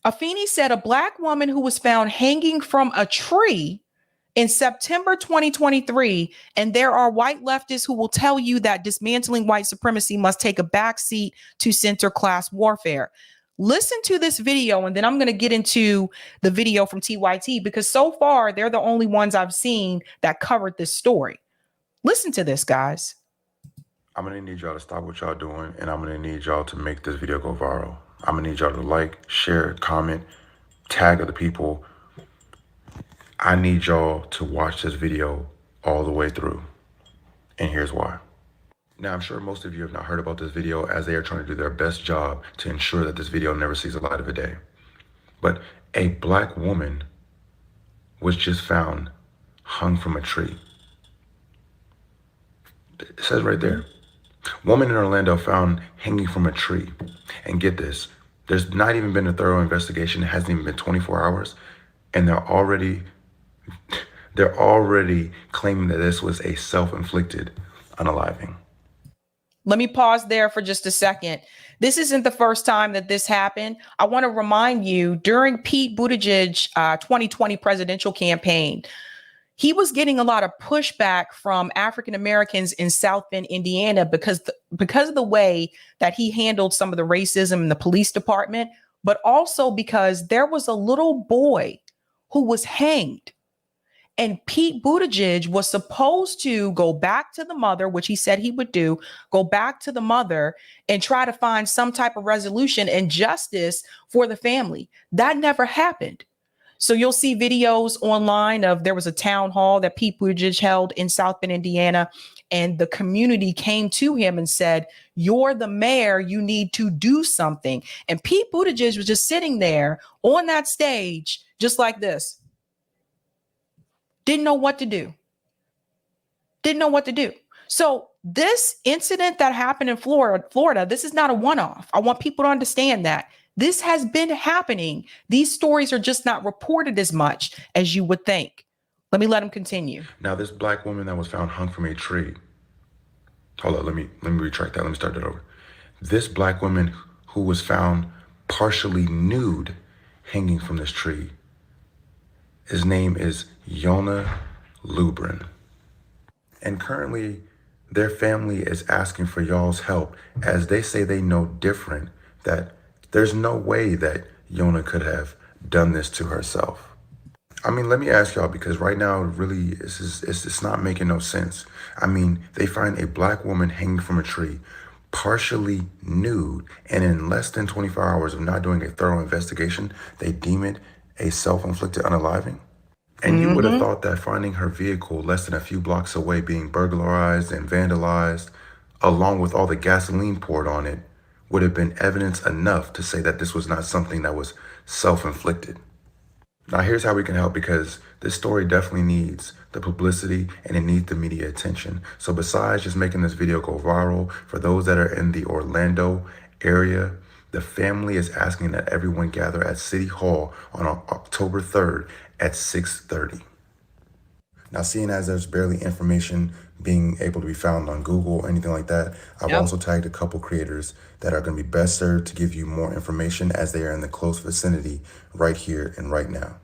Speaker 1: Afeni said a Black woman who was found hanging from a tree in September 2023, and there are white leftists who will tell you that dismantling white supremacy must take a backseat to center class warfare. Listen to this video, and then I'm going to get into the video from TYT, because so far they're the only ones I've seen that covered this story. Listen to this, guys.
Speaker 5: I'm going to need y'all to stop what y'all doing, and I'm going to need y'all to make this video go viral. I'm going to need y'all to like, share, comment, tag other people. I need y'all to watch this video all the way through, and here's why. Now, I'm sure most of you have not heard about this video, as they are trying to do their best job to ensure that this video never sees the light of a day. But a Black woman was just found hung from a tree. It says right there. Woman in Orlando found hanging from a tree. And get this, there's not even been a thorough investigation. It hasn't even been 24 hours. And they're already claiming that this was a self-inflicted unaliving.
Speaker 1: Let me pause there for just a second. This isn't the first time that this happened. I want to remind you, during Pete Buttigieg's 2020 presidential campaign, he was getting a lot of pushback from African Americans in South Bend, Indiana, because of the way that he handled some of the racism in the police department, but also because there was a little boy who was hanged. And Pete Buttigieg was supposed to go back to the mother, which he said he would do, go back to the mother and try to find some type of resolution and justice for the family. That never happened. So you'll see videos online of, there was a town hall that Pete Buttigieg held in South Bend, Indiana, and the community came to him and said, "You're the mayor, you need to do something." And Pete Buttigieg was just sitting there on that stage, just like this. Didn't know what to do. Didn't know what to do. So this incident that happened in Florida, this is not a one-off. I want people to understand that this has been happening. These stories are just not reported as much as you would think. Let me continue.
Speaker 5: Now, this Black woman that was found hung from a tree. Hold on, let me retract that. Let me start that over. This Black woman who was found partially nude hanging from this tree. His name is Yona Lubrin. And currently, their family is asking for y'all's help as they say they know different, that there's no way that Yona could have done this to herself. I mean, let me ask y'all, because right now, really, it's not making no sense. I mean, they find a black woman hanging from a tree, partially nude, and in less than 24 hours of not doing a thorough investigation, they deem it a self-inflicted unaliving. And you would have thought that finding her vehicle less than a few blocks away being burglarized and vandalized, along with all the gasoline poured on it, would have been evidence enough to say that this was not something that was self-inflicted. Now, here's how we can help, because this story definitely needs the publicity and it needs the media attention. So besides just making this video go viral, for those that are in the Orlando area, the family is asking that everyone gather at City Hall on October 3rd at 6:30. Now, seeing as there's barely information being able to be found on Google or anything like that, I've also tagged a couple creators that are going to be best served to give you more information as they are in the close vicinity right here and right now.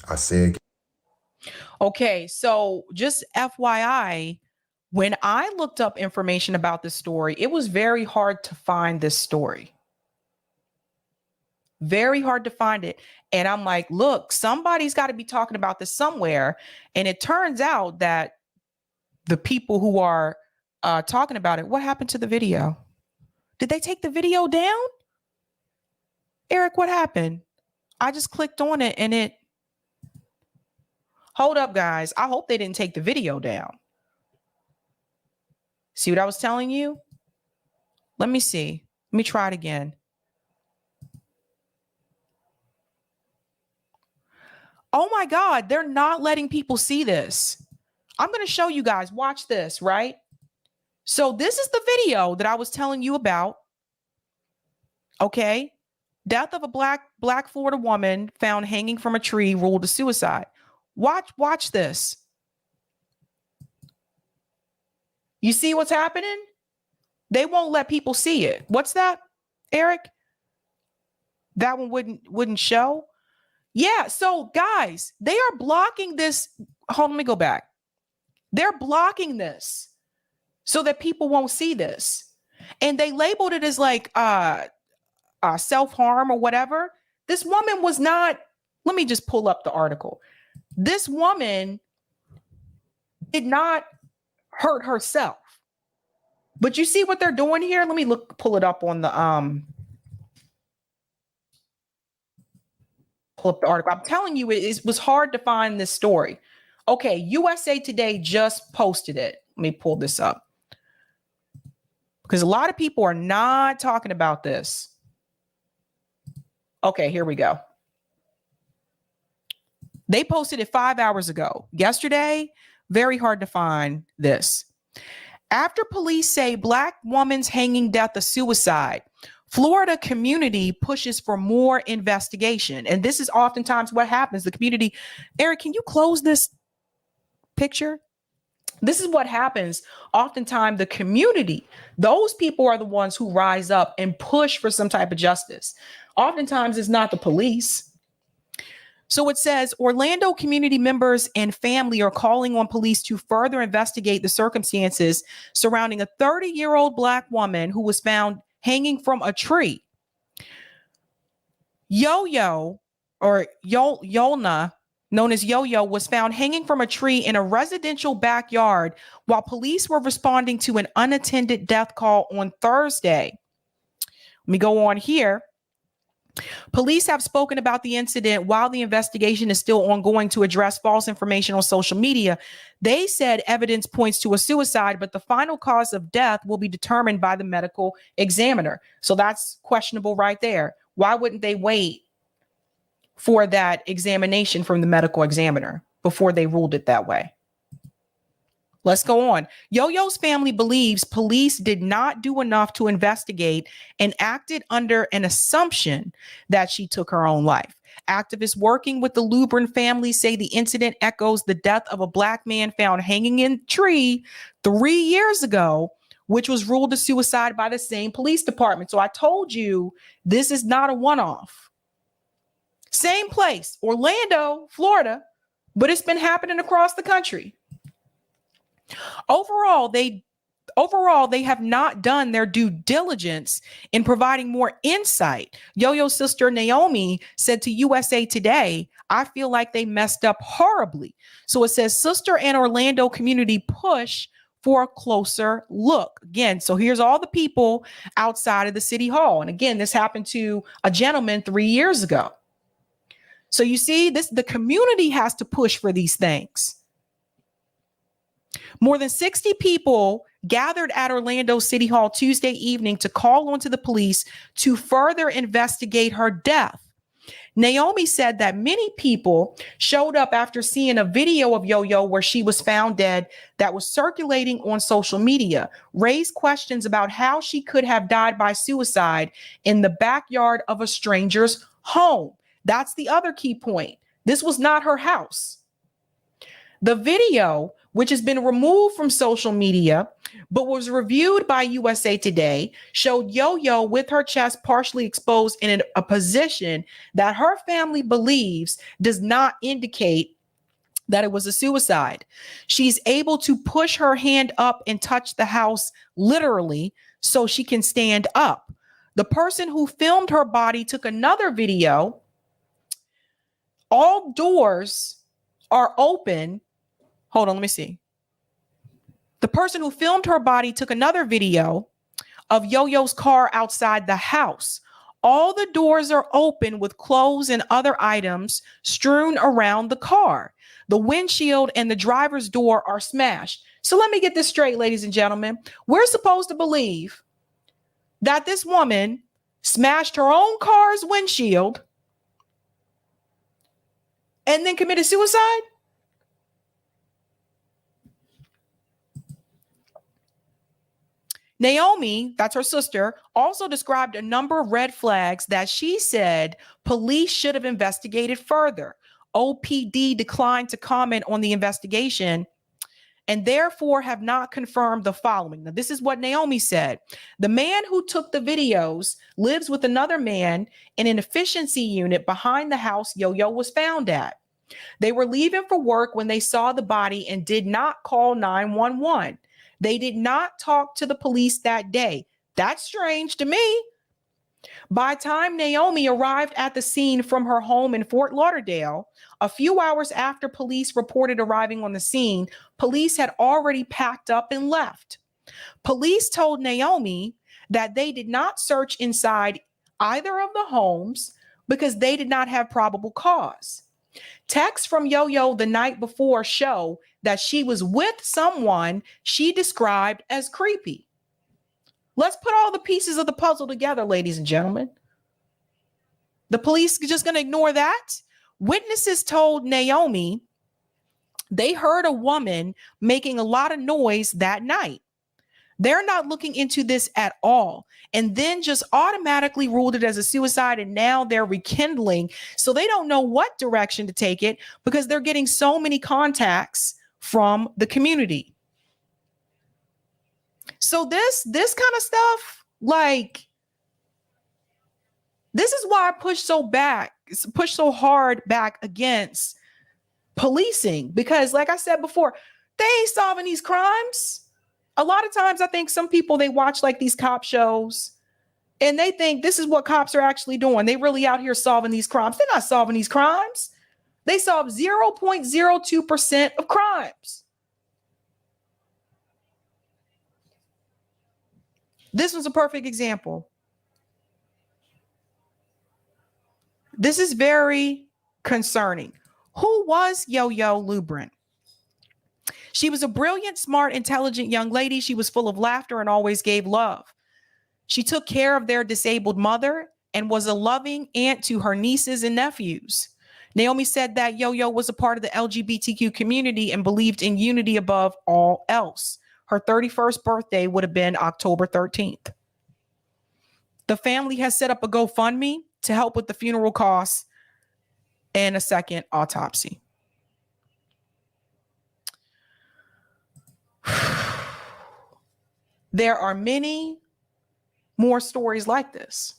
Speaker 5: I say again.
Speaker 1: Okay, so just FYI, when I looked up information about this story, it was very hard to find this story. Very hard to find it. And I'm like, look, somebody's got to be talking about this somewhere. And it turns out that the people who are talking about it, what happened to the video? Did they take the video down? Eric, what happened? I just clicked on it and it. Hold up, guys. I hope they didn't take the video down. See what I was telling you? Let me see. Let me try it again. Oh my God, they're not letting people see this. I'm going to show you guys. Watch this, right? So this is the video that I was telling you about. Okay. Death of a black Florida woman found hanging from a tree, ruled a suicide. Watch this. You see what's happening? They won't let people see it. What's that, Eric? That one wouldn't show. Yeah. So guys, they are blocking this. Hold on, let me go back. They're blocking this so that people won't see this. And they labeled it as like self-harm or whatever. This woman was not, let me just pull up the article. This woman did not hurt herself. But you see what they're doing here? Let me pull it up on the pull up the article. I'm telling you, it was hard to find this story. Okay, USA Today just posted it. Let me pull this up. Because a lot of people are not talking about this. Okay, here we go. They posted it 5 hours ago. Yesterday, very hard to find this. After police say black woman's hanging death a suicide, Florida community pushes for more investigation. And this is oftentimes what happens. The community, Eric, can you close this picture? This is what happens. Oftentimes the community, those people are the ones who rise up and push for some type of justice. Oftentimes it's not the police. So it says Orlando community members and family are calling on police to further investigate the circumstances surrounding a 30-year-old black woman who was found hanging from a tree. Yo-Yo, or Yolna, known as Yo-Yo, was found hanging from a tree in a residential backyard while police were responding to an unattended death call on Thursday. Let me go on here. Police have spoken about the incident while the investigation is still ongoing to address false information on social media. They said evidence points to a suicide, but the final cause of death will be determined by the medical examiner. So that's questionable right there. Why wouldn't they wait for that examination from the medical examiner before they ruled it that way? Let's go on. Yo-Yo's family believes police did not do enough to investigate and acted under an assumption that she took her own life. Activists working with the Lubrin family say the incident echoes the death of a black man found hanging in a tree 3 years ago which was ruled a suicide by the same police department. So I told you this is not a one-off. Same place, Orlando, Florida, but it's been happening across the country. Overall, they have not done their due diligence in providing more insight. Yo-Yo's sister Naomi said to USA Today, I feel like they messed up horribly. So it says, sister and Orlando community push for a closer look. Again, so here's all the people outside of the city hall. And again, this happened to a gentleman 3 years ago. So you see, the community has to push for these things. More than 60 people gathered at Orlando City Hall Tuesday evening to call onto the police to further investigate her death. Naomi said that many people showed up after seeing a video of Yo-Yo where she was found dead that was circulating on social media, raised questions about how she could have died by suicide in the backyard of a stranger's home. That's the other key point. This was not her house. The video, which has been removed from social media, but was reviewed by USA Today, showed Yo-Yo with her chest partially exposed in a position that her family believes does not indicate that it was a suicide. She's able to push her hand up and touch the house literally so she can stand up. The person who filmed her body took another video. All doors are open. Hold on, let me see. The person who filmed her body took another video of Yo-Yo's car outside the house. All the doors are open with clothes and other items strewn around the car. The windshield and the driver's door are smashed. So let me get this straight, ladies and gentlemen. We're supposed to believe that this woman smashed her own car's windshield and then committed suicide? Naomi, that's her sister, also described a number of red flags that she said police should have investigated further. OPD declined to comment on the investigation and therefore have not confirmed the following. Now, this is what Naomi said. The man who took the videos lives with another man in an efficiency unit behind the house Yo-Yo was found at. They were leaving for work when they saw the body and did not call 911. They did not talk to the police that day. That's strange to me. By the time Naomi arrived at the scene from her home in Fort Lauderdale, a few hours after police reported arriving on the scene, police had already packed up and left. Police told Naomi that they did not search inside either of the homes because they did not have probable cause. Texts from Yo-Yo the night before show that she was with someone she described as creepy. Let's put all the pieces of the puzzle together, ladies and gentlemen. The police are just going to ignore that. Witnesses told Naomi they heard a woman making a lot of noise that night. They're not looking into this at all, and then just automatically ruled it as a suicide, and now they're rekindling. So they don't know what direction to take it because they're getting so many contacts from the community. So this kind of stuff, like, this is why I push so hard back against policing, because like I said before, they ain't solving these crimes. A lot of times I think some people, they watch like these cop shows and they think this is what cops are actually doing. They really out here solving these crimes. They're not solving these crimes. They solve 0.02% of crimes. This was a perfect example. This is very concerning. Who was Yo-Yo Lubrin? She was a brilliant, smart, intelligent young lady. She was full of laughter and always gave love. She took care of their disabled mother and was a loving aunt to her nieces and nephews. Naomi said that Yo-Yo was a part of the LGBTQ community and believed in unity above all else. Her 31st birthday would have been October 13th. The family has set up a GoFundMe to help with the funeral costs and a second autopsy. There are many more stories like this.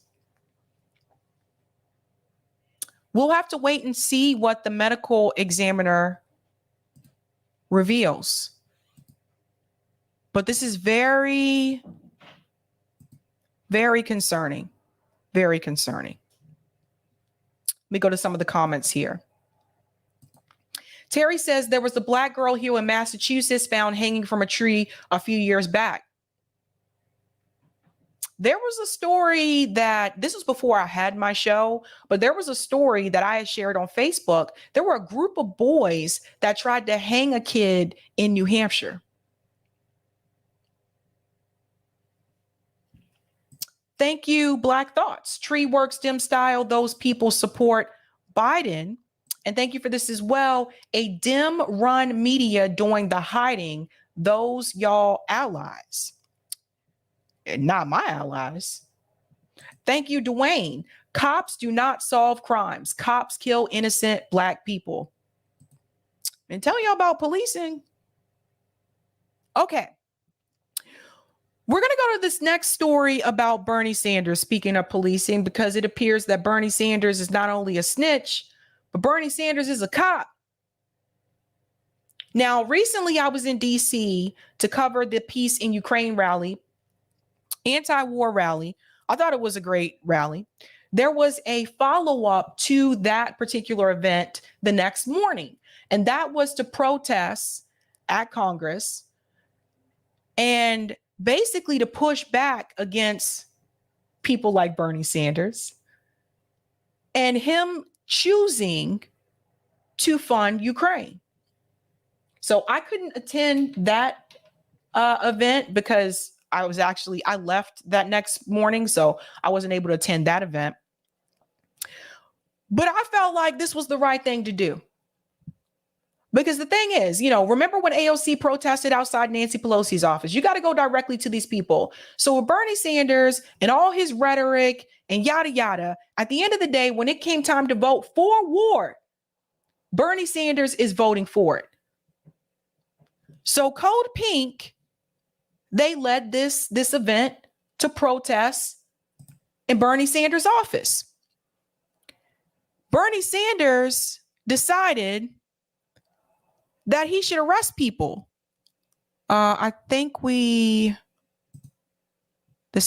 Speaker 1: We'll have to wait and see what the medical examiner reveals. But this is very, very concerning. Very concerning. Let me go to some of the comments here. Terry says there was a black girl here in Massachusetts found hanging from a tree a few years back. There was a story that, this was before I had my show, but there was a story that I had shared on Facebook. There were a group of boys that tried to hang a kid in New Hampshire. Thank you, Black Thoughts. Tree Works, Dim Style, those people support Biden. And thank you for this as well. A Dem run media doing the hiding, those y'all allies. Not my allies. Thank you, Dwayne. Cops do not solve crimes. Cops kill innocent Black people. And telling y'all about policing. Okay. We're going to go to this next story about Bernie Sanders, speaking of policing, because it appears that Bernie Sanders is not only a snitch, but Bernie Sanders is a cop. Now, recently I was in DC to cover the Peace in Ukraine rally, anti-war rally. I thought it was a great rally. There was a follow-up to that particular event the next morning, and that was to protest at Congress and basically to push back against people like Bernie Sanders and him choosing to fund Ukraine. So I couldn't attend that event because I left that next morning, so I wasn't able to attend that event. But I felt like this was the right thing to do. Because the thing is, remember when AOC protested outside Nancy Pelosi's office? You got to go directly to these people. So with Bernie Sanders and all his rhetoric and yada, yada, at the end of the day, when it came time to vote for war, Bernie Sanders is voting for it. So Code Pink, they led this event to protest in Bernie Sanders' office. Bernie Sanders decided that he should arrest people. I think this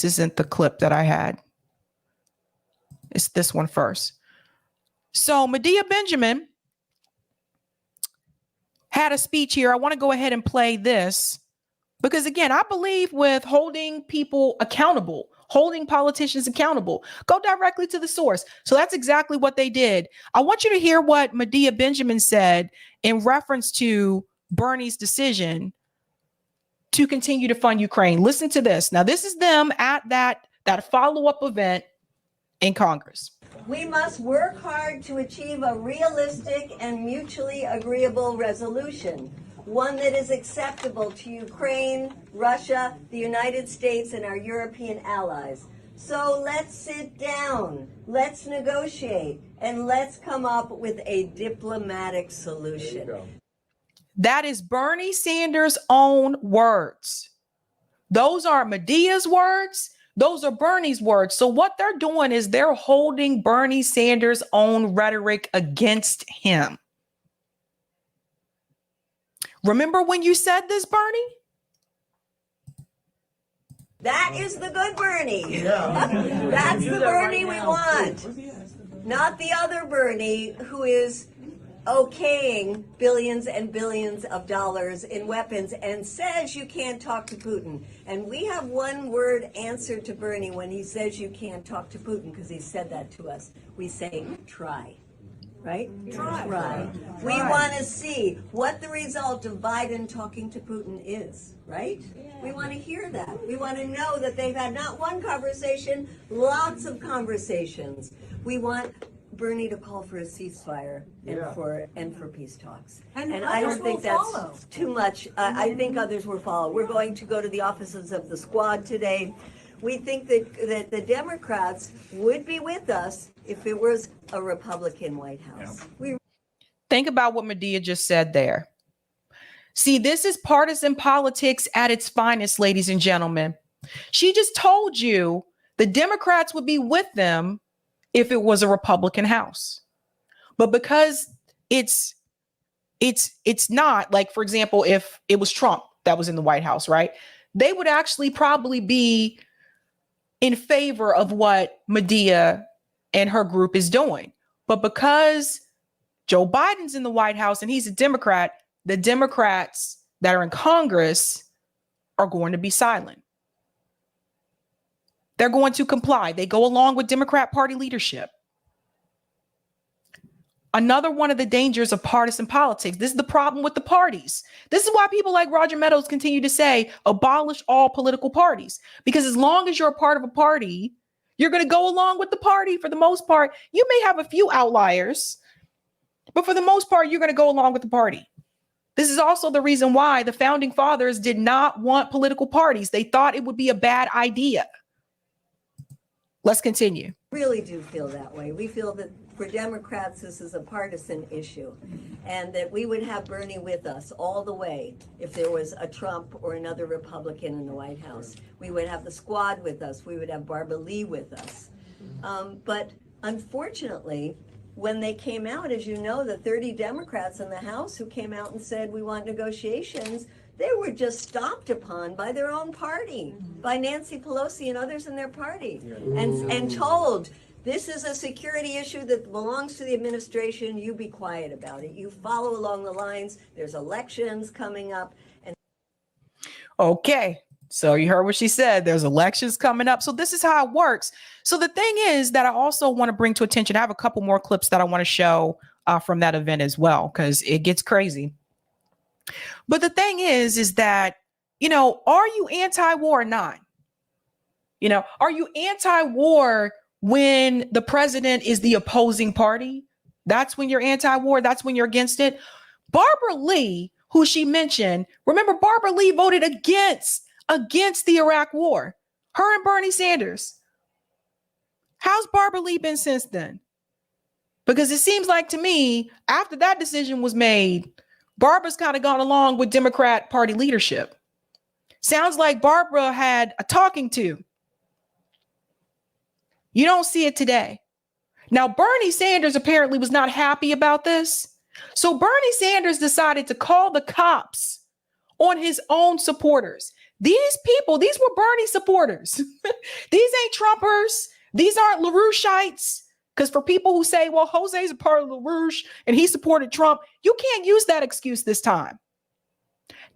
Speaker 1: isn't the clip that I had. It's this one first. So Medea Benjamin had a speech here. I want to go ahead and play this because, again, I believe with holding people accountable, holding politicians accountable, go directly to the source. So that's exactly what they did. I want you to hear what Medea Benjamin said in reference to Bernie's decision to continue to fund Ukraine. Listen to this. Now, this is them at that follow-up event in Congress.
Speaker 6: We must work hard to achieve a realistic and mutually agreeable resolution, one that is acceptable to Ukraine, Russia, the United States, and our European allies. So let's sit down, let's negotiate, and let's come up with a diplomatic solution.
Speaker 1: That is Bernie Sanders' own words. Those are Medea's words. Those are Bernie's words. So what they're doing is they're holding Bernie Sanders' own rhetoric against him. Remember when you said this, Bernie?
Speaker 6: That is the good Bernie. Yeah. That's the Bernie we want. Not the other Bernie who is okaying billions and billions of dollars in weapons and says you can't talk to Putin. And we have one word answer to Bernie when he says you can't talk to Putin, because he said that to us. We say, try. Right? Try. We want to see what the result of Biden talking to Putin is, right? We want to hear that. We want to know that they've had not one conversation, lots of conversations. We want Bernie to call for a ceasefire and for peace talks. And I don't think that's too much. I think others will follow. We're going to go to the offices of the squad today. We think that the Democrats would be with us if it was a Republican White House.
Speaker 1: Think about what Medea just said there. See, this is partisan politics at its finest, ladies and gentlemen. She just told you the Democrats would be with them if it was a Republican House. But because it's not, like, for example, if it was Trump that was in the White House, right? They would actually probably be in favor of what Medea and her group is doing. But because Joe Biden's in the White House and he's a Democrat, the Democrats that are in Congress are going to be silent. They're going to comply. They go along with Democrat Party leadership. Another one of the dangers of partisan politics. This is the problem with the parties. This is why people like Roger Meadows continue to say, abolish all political parties. Because as long as you're a part of a party, you're going to go along with the party for the most part. You may have a few outliers, but for the most part, you're going to go along with the party. This is also the reason why the founding fathers did not want political parties. They thought it would be a bad idea. Let's continue.
Speaker 6: Really do feel that way. We feel that for Democrats, this is a partisan issue, and that we would have Bernie with us all the way if there was a Trump or another Republican in the White House. We would have the squad with us. We would have Barbara Lee with us. But unfortunately, when they came out, as you know, the 30 Democrats in the House who came out and said we want negotiations, they were just stomped upon by their own party, by Nancy Pelosi and others in their party, and told, this is a security issue that belongs to the administration. You be quiet about it. You follow along the lines. There's elections coming up. And
Speaker 1: okay, so you heard what she said. There's elections coming up. So this is how it works. So the thing is that I also want to bring to attention, I have a couple more clips that I want to show from that event as well, because it gets crazy. But the thing is that, you know, are you anti-war or not? You know, are you anti-war when the president is the opposing party? That's when you're anti-war. That's when you're against it. Barbara Lee, who she mentioned, remember Barbara Lee voted against the Iraq war. Her and Bernie Sanders. How's Barbara Lee been since then? Because it seems like to me, after that decision was made, Barbara's kind of gone along with Democrat Party leadership. Sounds like Barbara had a talking to. You don't see it today. Now, Bernie Sanders apparently was not happy about this. So Bernie Sanders decided to call the cops on his own supporters. These people, these were Bernie supporters. These ain't Trumpers. These aren't LaRoucheites. Because for people who say, well, Jose's a part of LaRouche and he supported Trump, you can't use that excuse this time.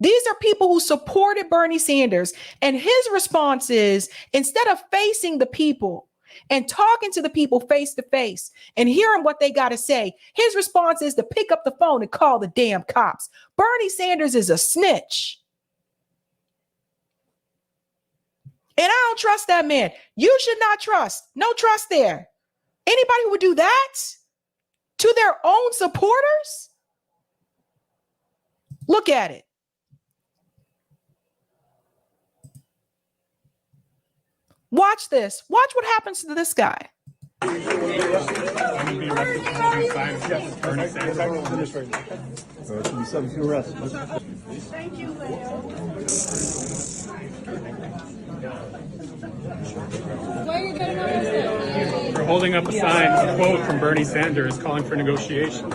Speaker 1: These are people who supported Bernie Sanders. And his response is, instead of facing the people and talking to the people face to face and hearing what they got to say, his response is to pick up the phone and call the damn cops. Bernie Sanders is a snitch. And I don't trust that man. You should not trust. No trust there. Anybody who would do that to their own supporters? Look at it. Watch this. Watch what happens to this guy.
Speaker 7: Thank you, Leo. Why are you getting arrested?
Speaker 8: For holding up a sign, a quote from Bernie Sanders calling for negotiation.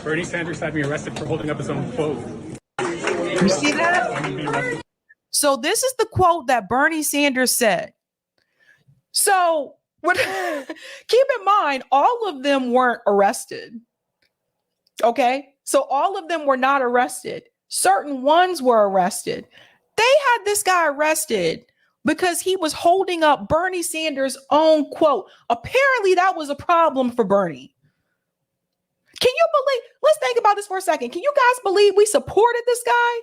Speaker 8: Bernie Sanders had me arrested for holding up his own quote.
Speaker 1: You see that? So this is the quote that Bernie Sanders said. So keep in mind, all of them weren't arrested. Okay? So all of them were not arrested. Certain ones were arrested. They had this guy arrested because he was holding up Bernie Sanders' own quote. Apparently that was a problem for Bernie. Can you believe? Let's think about this for a second. Can you guys believe we supported this guy?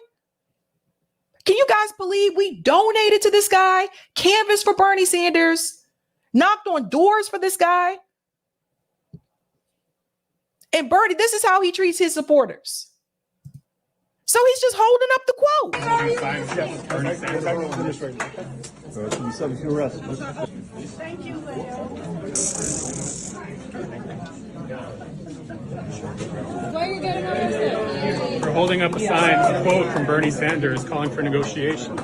Speaker 1: Can you guys believe we donated to this guy, canvassed for Bernie Sanders, knocked on doors for this guy? And Bernie, this is how he treats his supporters. So he's just holding up the quote.
Speaker 7: Thank you, Leo. Why are you getting arrested?
Speaker 8: For holding up a sign, a quote from Bernie Sanders calling for negotiation.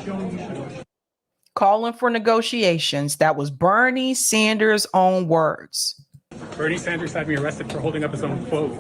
Speaker 1: calling for negotiations. That was Bernie Sanders' own words.
Speaker 8: Bernie Sanders had me arrested for holding up his own quote.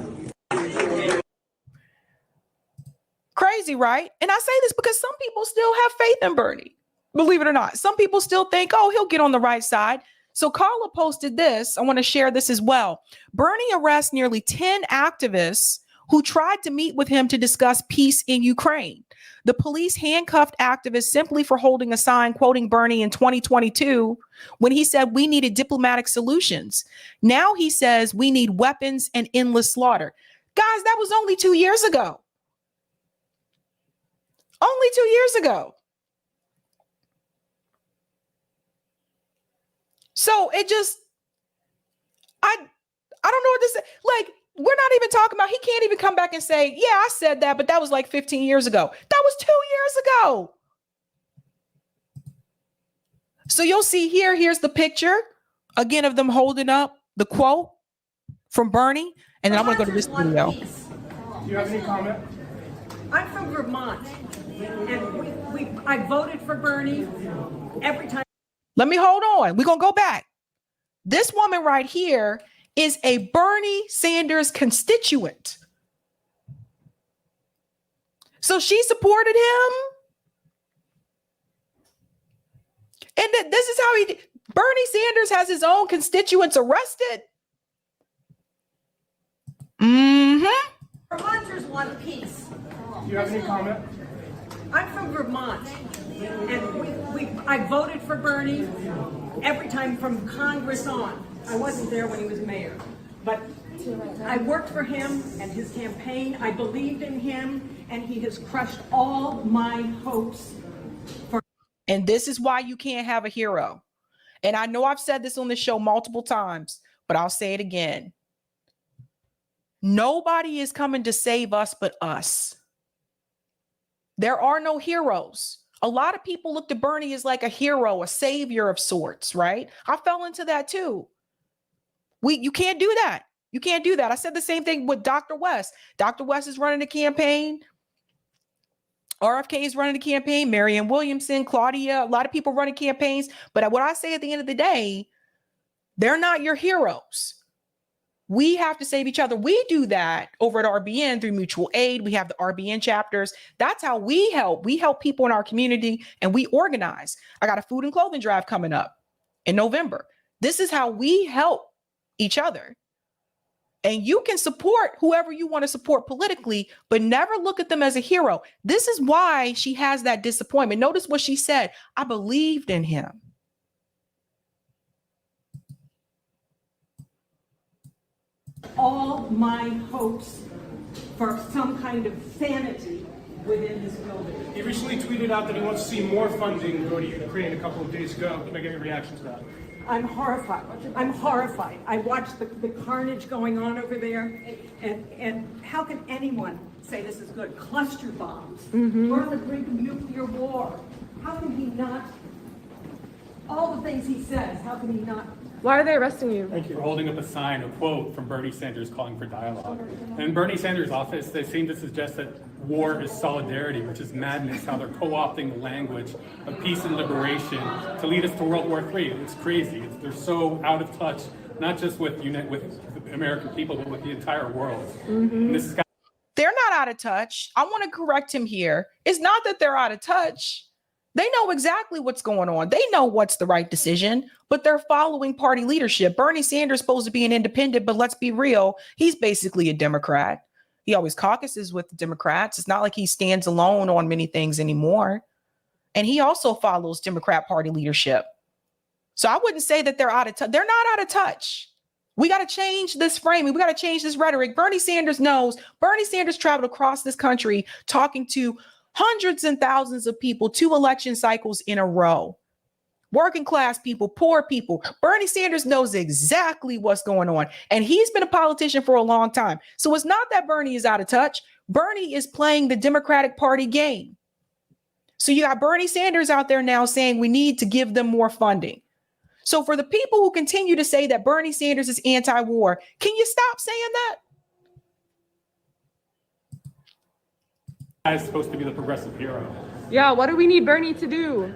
Speaker 1: Crazy, right? And I say this because some people still have faith in Bernie. Believe it or not, some people still think, oh, he'll get on the right side. So Carla posted this. I want to share this as well. Bernie arrests nearly 10 activists who tried to meet with him to discuss peace in Ukraine. The police handcuffed activists simply for holding a sign quoting Bernie in 2022 when he said we needed diplomatic solutions. Now he says we need weapons and endless slaughter. Guys, that was only 2 years ago. Only 2 years ago. So it just, I don't know what to say. Like, we're not even talking about, he can't even come back and say, yeah, I said that, but that was like 15 years ago. That was 2 years ago. So you'll see here, here's the picture again of them holding up the quote from Bernie. And then I'm going to go to this video.
Speaker 8: Do you have any comment?
Speaker 9: I'm from Vermont, and I voted for Bernie every time.
Speaker 1: Let me hold on. We're going to go back. This woman right here is a Bernie Sanders constituent. So she supported him. And this is how Bernie Sanders has his own constituents arrested. Mm-hmm.
Speaker 9: Vermonters want peace.
Speaker 8: Do you have any comment?
Speaker 9: I'm from Vermont, and I voted for Bernie every time from Congress on. I wasn't there when he was mayor, but I worked for him and his campaign. I believed in him, and he has crushed all my hopes.
Speaker 1: And this is why you can't have a hero. And I know I've said this on the show multiple times, but I'll say it again. Nobody is coming to save us but us. There are no heroes. A lot of people look to Bernie as like a hero, a savior of sorts, right? I fell into that too. You can't do that. You can't do that. I said the same thing with Dr. West. Dr. West is running a campaign. RFK is running a campaign. Marianne Williamson, Claudia, a lot of people running campaigns. But what I say at the end of the day, they're not your heroes. We have to save each other. We do that over at RBN through mutual aid. We have the RBN chapters. That's how we help. We help people in our community and we organize. I got a food and clothing drive coming up in November. This is how we help each other. And you can support whoever you want to support politically, but never look at them as a hero. This is why she has that disappointment. Notice what she said. I believed in him.
Speaker 9: All my hopes for some kind of sanity within this building.
Speaker 8: He recently tweeted out that he wants to see more funding go to Ukraine a couple of days ago. Can I get your reaction to that?
Speaker 9: I'm horrified. I'm horrified. I watched the carnage going on over there, and how can anyone say this is good? Cluster bombs. We're on the brink of nuclear war. How can he not? All the things he says, how can he not?
Speaker 7: Why are they arresting you?
Speaker 8: Thank you for holding up a sign, a quote from Bernie Sanders calling for dialogue. And in Bernie Sanders' office, they seem to suggest that war is solidarity, which is madness, how they're co-opting the language of peace and liberation to lead us to World War III. It's crazy. They're so out of touch, not just with American people, but with the entire world. And this is
Speaker 1: They're not out of touch. I want to correct him here. It's not that they're out of touch. They know exactly what's going on. They know what's the right decision, but they're following party leadership. Bernie Sanders is supposed to be an independent, but let's be real. He's basically a Democrat. He always caucuses with the Democrats. It's not like he stands alone on many things anymore. And he also follows Democrat Party leadership. So I wouldn't say that they're out of touch. They're not out of touch. We got to change this framing. We got to change this rhetoric. Bernie Sanders knows. Bernie Sanders traveled across this country talking to hundreds and thousands of people 2 election cycles in a row. Working class people, poor people. Bernie Sanders knows exactly what's going on. And he's been a politician for a long time. So it's not that Bernie is out of touch. Bernie is playing the Democratic Party game. So you got Bernie Sanders out there now saying we need to give them more funding. So for the people who continue to say that Bernie Sanders is anti-war, can you stop saying that?
Speaker 8: is supposed to be the progressive hero.
Speaker 7: Yeah, what do we need Bernie to do?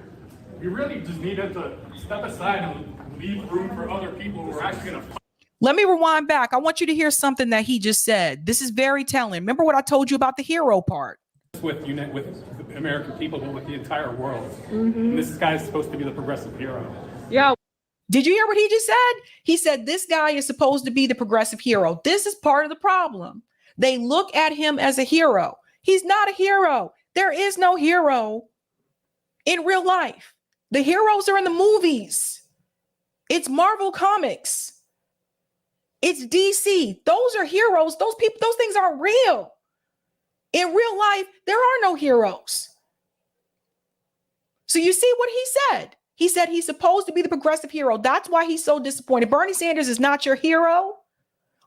Speaker 8: We really just need him to step aside and leave room for other people who are actually going to.
Speaker 1: Let me rewind back. I want you to hear something that he just said. This is very telling. Remember what I told you about the hero part?
Speaker 8: With the American people, but with the entire world. And this guy is supposed to be the progressive hero.
Speaker 1: Yeah. Did you hear what he just said? He said this guy is supposed to be the progressive hero. This is part of the problem. They look at him as a hero. He's not a hero. There is no hero in real life. The heroes are in the movies. It's Marvel Comics. It's DC. Those are heroes. Those people, those things aren't real. In real life, there are no heroes. So you see what he said? He said he's supposed to be the progressive hero. That's why he's so disappointed. Bernie Sanders is not your hero.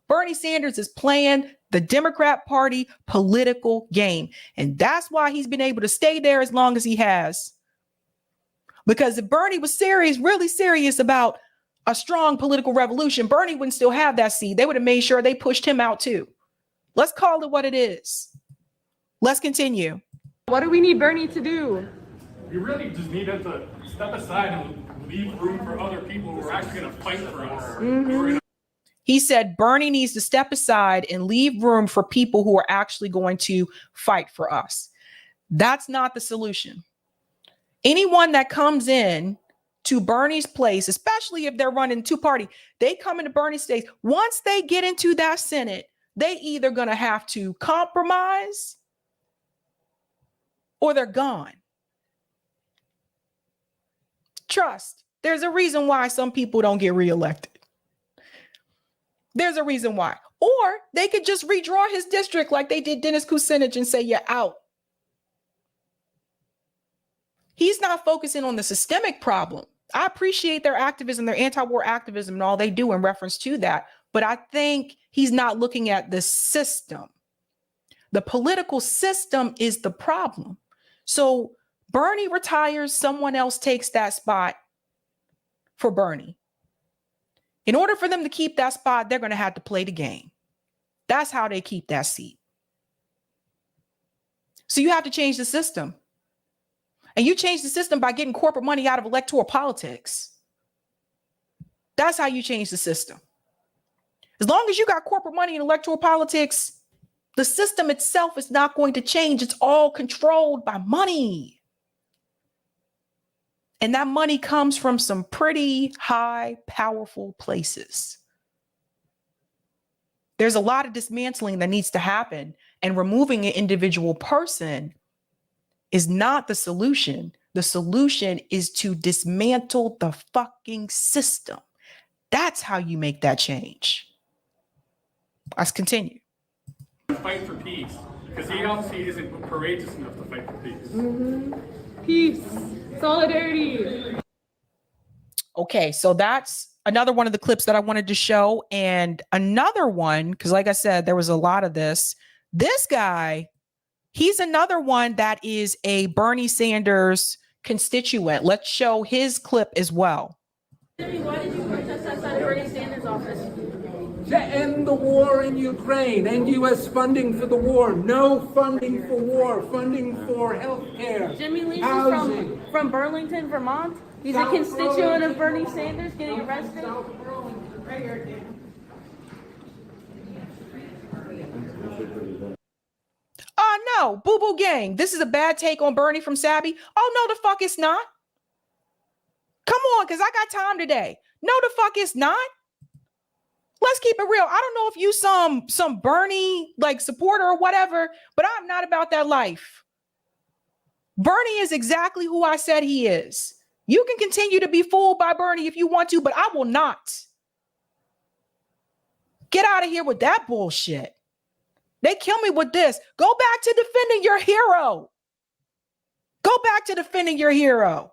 Speaker 1: Bernie Sanders is playing the Democrat Party political game. And that's why he's been able to stay there as long as he has. Because if Bernie was serious, really serious about a strong political revolution, Bernie wouldn't still have that seat. They would have made sure they pushed him out too. Let's call it what it is. Let's continue.
Speaker 7: What do we need Bernie to do?
Speaker 8: We really just need him to step aside and leave room for other people who are actually going to fight for us.
Speaker 1: He said Bernie needs to step aside and leave room for people who are actually going to fight for us. That's not the solution. Anyone that comes in to Bernie's place, especially if they're running two-party, they come into Bernie's place. Once they get into that Senate, they either going to have to compromise or they're gone. Trust. There's a reason why some people don't get reelected. There's a reason why. Or they could just redraw his district like they did Dennis Kucinich and say, you're out. He's not focusing on the systemic problem. I appreciate their activism, their anti-war activism and all they do in reference to that. But I think he's not looking at the system. The political system is the problem. So Bernie retires, someone else takes that spot for Bernie. In order for them to keep that spot, they're going to have to play the game. That's how they keep that seat. So you have to change the system. And you change the system by getting corporate money out of electoral politics. That's how you change the system. As long as you got corporate money in electoral politics, the system itself is not going to change. It's all controlled by money. And that money comes from some pretty high, powerful places. There's a lot of dismantling that needs to happen, and removing an individual person is not the solution. The solution is to dismantle the fucking system. That's how you make that change. Let's continue.
Speaker 8: Fight for peace, because he obviously isn't courageous enough to fight for peace.
Speaker 7: Peace, solidarity.
Speaker 1: Okay, so that's another one of the clips that I wanted to show. And another one, because like I said, there was a lot of this. This guy, he's another one that is a Bernie Sanders constituent. Let's show his clip as well.
Speaker 7: Why did you protest outside of Bernie Sanders' office?
Speaker 10: To end the war in Ukraine, end U.S. funding for the war, no funding for war, funding for health care,
Speaker 7: Jimmy Lee
Speaker 10: housing.
Speaker 7: from Burlington, Vermont. He's a constituent of Bernie Sanders getting arrested.
Speaker 10: Right here.
Speaker 1: Oh no, boo boo gang. This is a bad take on Bernie from Sabby. Oh no, the fuck it's not. Come on, because I got time today. No, the fuck it's not. Let's keep it real. I don't know if you some Bernie like supporter or whatever, but I'm not about that life. Bernie is exactly who I said he is. You can continue to be fooled by Bernie if you want to, but I will not. Get out of here with that bullshit. They kill me with this. Go back to defending your hero. Go back to defending your hero.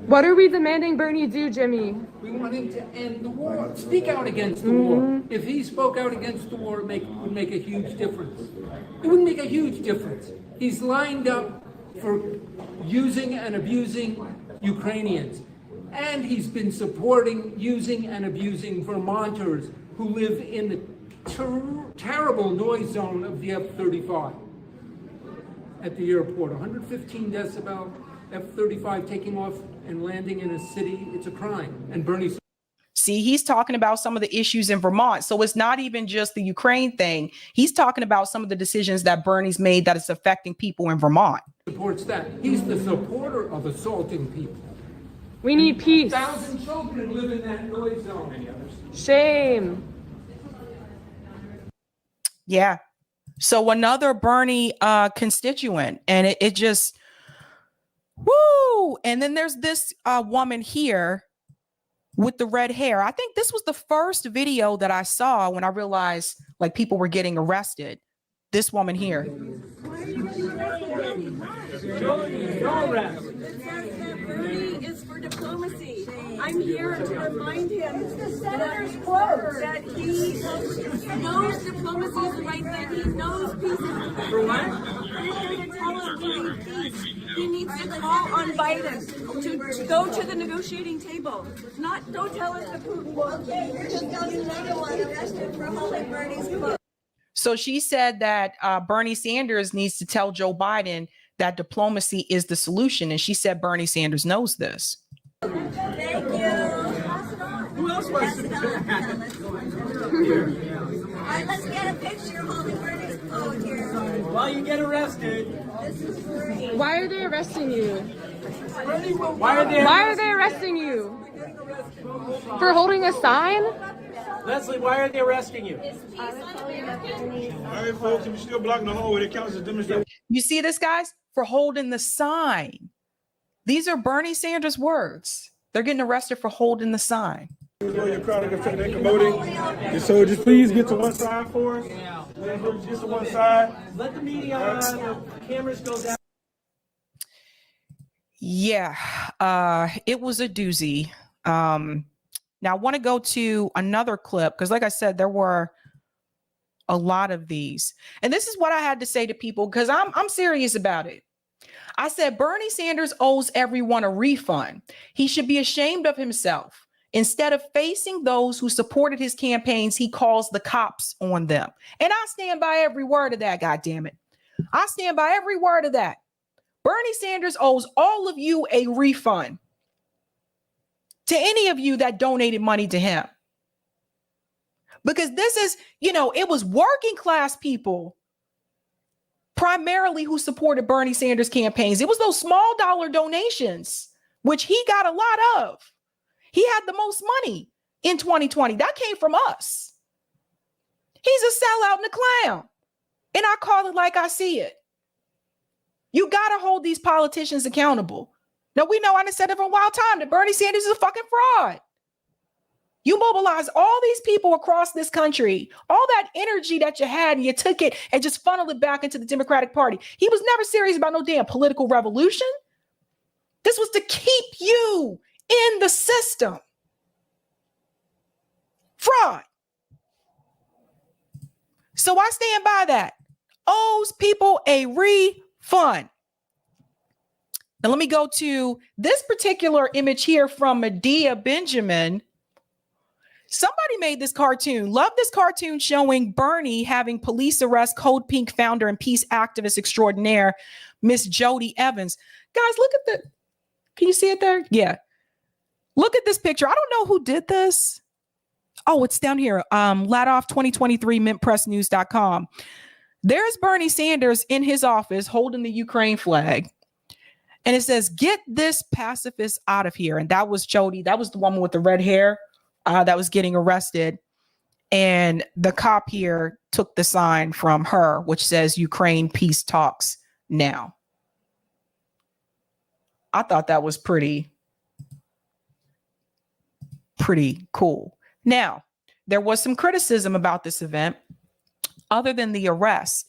Speaker 7: What are we demanding Bernie do, Jimmy?
Speaker 10: We want him to end the war. Speak out against the war. If he spoke out against the war, it would make a huge difference. It would make a huge difference. He's lined up for using and abusing Ukrainians. And he's been supporting using and abusing Vermonters who live in the terrible noise zone of the F-35. at the airport. 115 decibel F-35 taking off and landing in a city. It's a crime. And Bernie.
Speaker 1: See, he's talking about some of the issues in Vermont. So it's not even just the Ukraine thing. He's talking about some of the decisions that Bernie's made that is affecting people in Vermont.
Speaker 10: Supports that. He's the supporter of assaulting people.
Speaker 7: We need peace.
Speaker 10: 1,000 children live in that noise zone. Any others?
Speaker 7: Shame.
Speaker 1: Yeah. So another Bernie constituent, and it just, woo. And then there's this woman here with the red hair. I think this was the first video that I saw when I realized like people were getting arrested. This woman here.
Speaker 9: Bernie is for diplomacy. I'm here to remind him that he knows diplomacy is the right thing. He knows peace. For what? I'm here to tell him we need peace. He needs to call on Biden to go to the negotiating table. Don't tell us to Putin.
Speaker 6: Okay, you're just telling another one arrested for holding Bernie's book.
Speaker 1: So she said that Bernie Sanders needs to tell Joe Biden that diplomacy is the solution. And she said Bernie Sanders knows this.
Speaker 6: Thank you.
Speaker 9: Who else wants to
Speaker 6: All right, let's get a picture holding Bernie's phone here.
Speaker 9: While you get arrested.
Speaker 6: This is Bernie.
Speaker 7: Why are they arresting you?
Speaker 9: Why
Speaker 7: Why are they arresting you? For holding a sign?
Speaker 9: Leslie, why are they arresting you?
Speaker 11: All right, folks, if you're still blocking the hallway, it counts as demonstration.
Speaker 1: You see this, guys? For holding the sign. These are Bernie Sanders' words. They're getting arrested for holding the sign.
Speaker 11: Your crowd is and so just please get to one side for us. Just to one side.
Speaker 9: Let the media, the cameras go down.
Speaker 1: Yeah, it was a doozy. Now I want to go to another clip because, like I said, there were a lot of these, and this is what I had to say to people because I'm serious about it. I said Bernie Sanders owes everyone a refund. He should be ashamed of himself. Instead of facing those who supported his campaigns, he calls the cops on them. And I stand by every word of that, goddammit. I stand by every word of that. Bernie Sanders owes all of you a refund. To any of you that donated money to him. Because this is, it was working class people primarily who supported Bernie Sanders campaigns. It was those small dollar donations, which he got a lot of. He had the most money in 2020. That came from us. He's a sellout and a clown. And I call it like I see it. You got to hold these politicians accountable. Now, we know I done said it for a wild time that Bernie Sanders is a fucking fraud. You mobilized all these people across this country, all that energy that you had, and you took it and just funneled it back into the Democratic Party. He was never serious about no damn political revolution. This was to keep you in the system. Fraud. So I stand by that. Owes people a refund. Now let me go to this particular image here from Medea Benjamin. Somebody made this cartoon. Love this cartoon showing Bernie having police arrest Code Pink founder and peace activist extraordinaire, Miss Jody Evans. Guys, look at can you see it there? Yeah. Look at this picture. I don't know who did this. Oh, it's down here. Ladoff 2023 mintpressnews.com. There's Bernie Sanders in his office holding the Ukraine flag. And it says, get this pacifist out of here. And that was Jody. That was the woman with the red hair that was getting arrested. And the cop here took the sign from her, which says Ukraine peace talks now. I thought that was pretty cool. Now, there was some criticism about this event other than the arrest.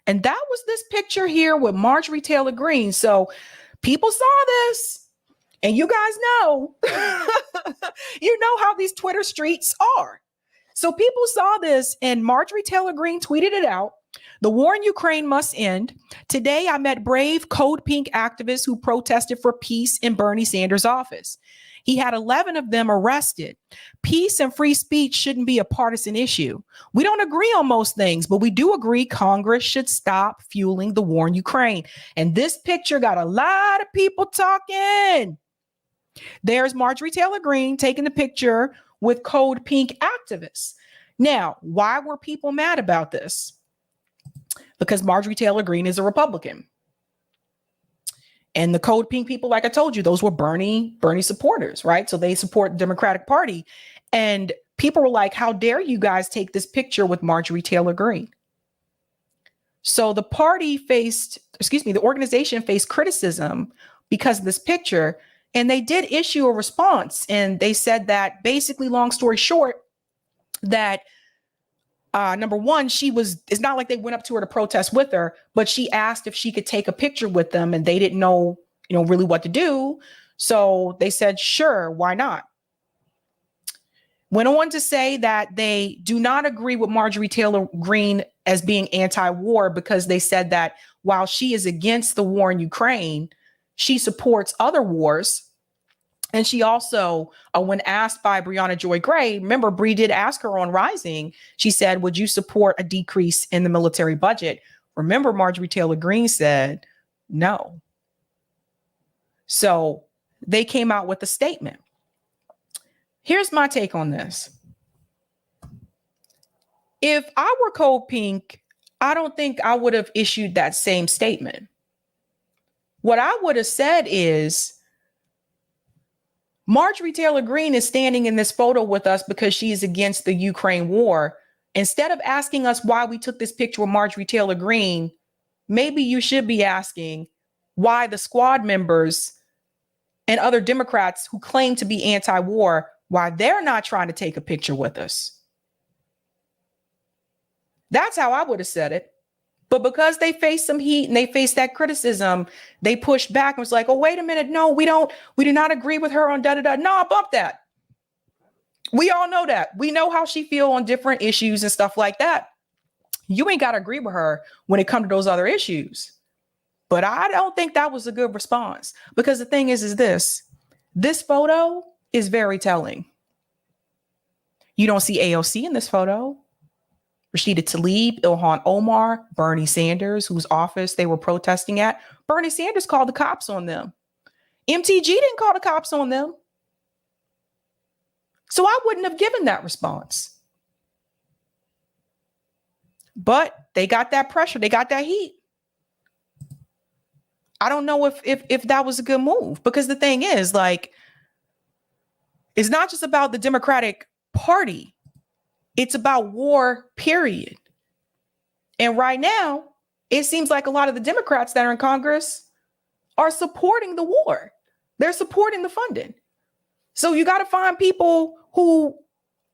Speaker 1: And that was this picture here with Marjorie Taylor Greene. So people saw this, and you guys know, you know how these Twitter streets are. So people saw this, and Marjorie Taylor Greene tweeted it out. The war in Ukraine must end. Today, I met brave Code Pink activists who protested for peace in Bernie Sanders' office. He had 11 of them arrested. Peace and free speech shouldn't be a partisan issue. We don't agree on most things, but we do agree Congress should stop fueling the war in Ukraine. And this picture got a lot of people talking. There's Marjorie Taylor Greene taking the picture with Code Pink activists. Now, why were people mad about this? Because Marjorie Taylor Greene is a Republican. And the Code Pink people, like I told you, those were Bernie supporters, right? So they support the Democratic Party. And people were like, how dare you guys take this picture with Marjorie Taylor Greene? So the organization faced criticism because of this picture. And they did issue a response. And they said that basically, long story short, that number one, it's not like they went up to her to protest with her, but she asked if she could take a picture with them and they didn't know, really what to do. So they said, sure, why not? Went on to say that they do not agree with Marjorie Taylor Greene as being anti-war because they said that while she is against the war in Ukraine, she supports other wars. And she also, when asked by Breonna Joy Gray, remember, Bree did ask her on Rising, she said, would you support a decrease in the military budget? Remember, Marjorie Taylor Greene said no. So they came out with a statement. Here's my take on this. If I were Code Pink, I don't think I would have issued that same statement. What I would have said is, Marjorie Taylor Greene is standing in this photo with us because she is against the Ukraine war. Instead of asking us why we took this picture with Marjorie Taylor Greene, maybe you should be asking why the squad members and other Democrats who claim to be anti-war, why they're not trying to take a picture with us. That's how I would have said it. But because they faced some heat and they faced that criticism, they pushed back and was like, oh, wait a minute. No, we do not agree with her on da-da-da. No, bump that. We all know that. We know how she feel on different issues and stuff like that. You ain't got to agree with her when it comes to those other issues. But I don't think that was a good response, because the thing is this photo is very telling. You don't see AOC in this photo. Rashida Tlaib, Ilhan Omar, Bernie Sanders, whose office they were protesting at. Bernie Sanders called the cops on them. MTG didn't call the cops on them. So I wouldn't have given that response. But they got that pressure. They got that heat. I don't know if that was a good move, because the thing is, it's not just about the Democratic Party. It's about war, period. And right now, it seems like a lot of the Democrats that are in Congress are supporting the war. They're supporting the funding. So you got to find people who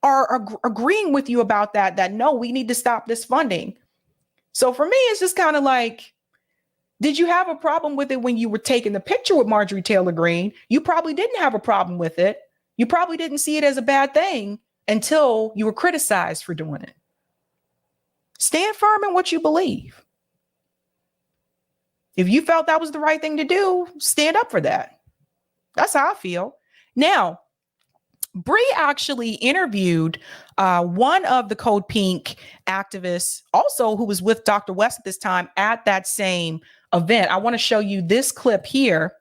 Speaker 1: are agreeing with you about that no, we need to stop this funding. So for me, it's just kind of like, did you have a problem with it when you were taking the picture with Marjorie Taylor Greene? You probably didn't have a problem with it. You probably didn't see it as a bad thing until you were criticized for doing it. Stand firm in what you believe. If you felt that was the right thing to do, stand up for that. That's how I feel. Now, Bree actually interviewed one of the Code Pink activists, also who was with Dr. West at this time at that same event. I want to show you this clip here.